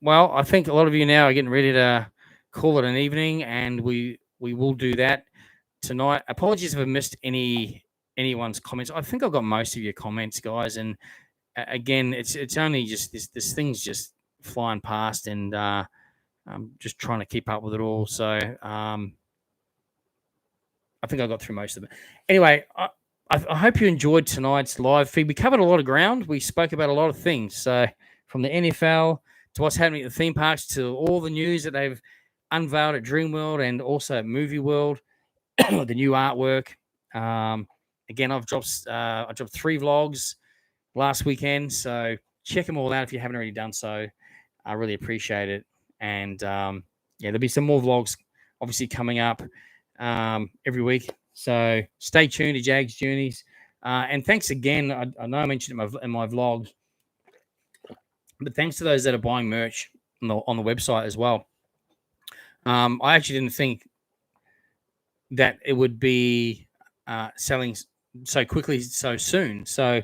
Well, I think a lot of you now are getting ready to call it an evening, and we will do that tonight. Apologies if I missed anyone's comments. I think I've got most of your comments, guys. And again, it's only just this thing's just flying past, and I'm just trying to keep up with it all. So I think I got through most of it. Anyway, I hope you enjoyed tonight's live feed. We covered a lot of ground. We spoke about a lot of things. So from the NFL to what's happening at the theme parks to all the news that they've unveiled at Dreamworld and also at movieworld, the new artwork. Again, I dropped 3 vlogs last weekend, so check them all out if you haven't already done so. I really appreciate it. And yeah, there'll be some more vlogs obviously coming up every week. So stay tuned to Jaggs Journeys. And thanks again. I know I mentioned it in my vlogs, but thanks to those that are buying merch on the website as well. I actually didn't think that it would be selling so quickly so soon. So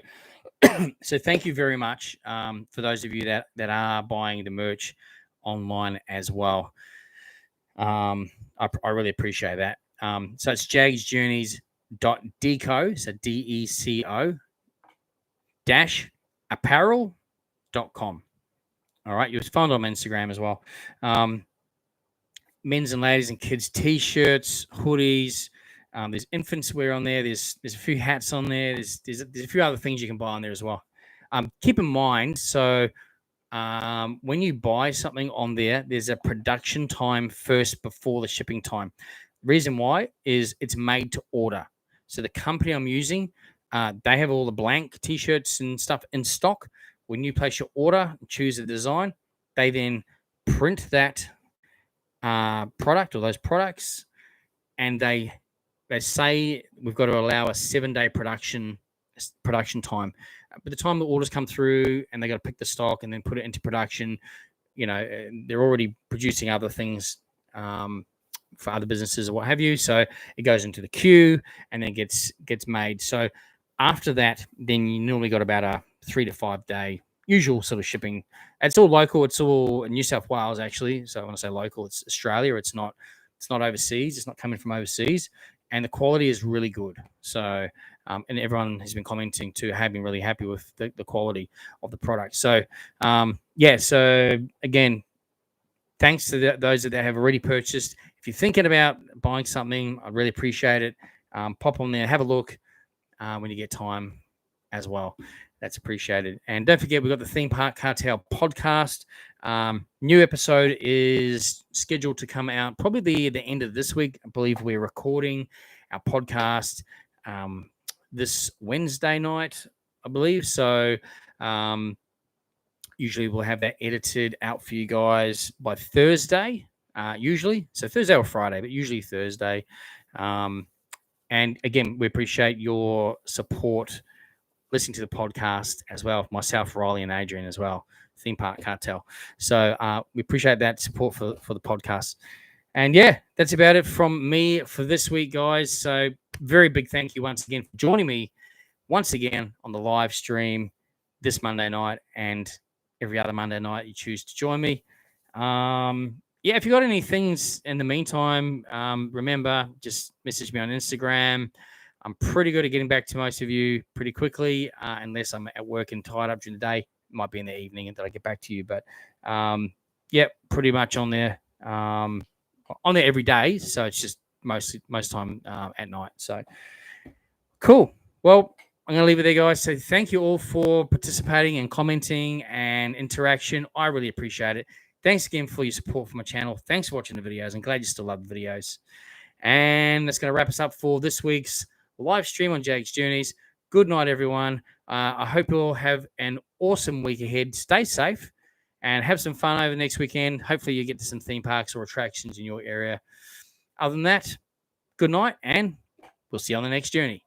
so thank you very much for those of you that are buying the merch online as well. I really appreciate that. So it's jaggsjourneys.deco, so DECO dash apparel.com. All right, you'll find it on Instagram as well. Men's and ladies and kids t-shirts, hoodies. There's infants wear on there. There's a few hats on there. There's a few other things you can buy on there as well. Keep in mind, so when you buy something on there, there's a production time first before the shipping time. Reason why is it's made to order. So the company I'm using, they have all the blank t-shirts and stuff in stock. When you place your order, choose a design, they then print that product or those products, and they say we've got to allow a 7-day production time. By the time the orders come through and they got to pick the stock and then put it into production, they're already producing other things for other businesses or what have you. So it goes into the queue and then gets made. So after that, then you normally got about a 3 to 5 day usual sort of shipping. It's all local. It's all New South Wales, actually. So when I say local, it's Australia. It's not overseas. It's not coming from overseas. And the quality is really good. So, and everyone has been commenting too, have been really happy with the quality of the product. So, so again, thanks to those that have already purchased. If you're thinking about buying something, I really appreciate it. Pop on there, have a look when you get time as well. That's appreciated. And don't forget, we've got the Theme Park Cartel podcast. New episode is scheduled to come out probably the end of this week. I believe we're recording our podcast this Wednesday night, I believe. So usually we'll have that edited out for you guys by Thursday, usually. So Thursday or Friday, but usually Thursday. And again, we appreciate your support listening to the podcast as well, myself, Riley, and Adrian as well, Theme Park Cartel. So we appreciate that support for the podcast. And yeah, that's about it from me for this week, guys. So very big thank you once again for joining me once again on the live stream this Monday night and every other Monday night you choose to join me. If you got any things in the meantime, remember, just message me on Instagram. I'm pretty good at getting back to most of you pretty quickly, unless I'm at work and tied up during the day. It might be in the evening until I get back to you. But, pretty much on there every day. So it's just most time at night. So cool. Well, I'm going to leave it there, guys. So thank you all for participating and commenting and interaction. I really appreciate it. Thanks again for your support for my channel. Thanks for watching the videos. I'm glad you still love the videos. And that's going to wrap us up for this week's live stream on Jaggs Journeys. Good night, everyone. I hope you all have an awesome week ahead. Stay safe and have some fun over next weekend. Hopefully you get to some theme parks or attractions in your area. Other than that, good night, and we'll see you on the next journey.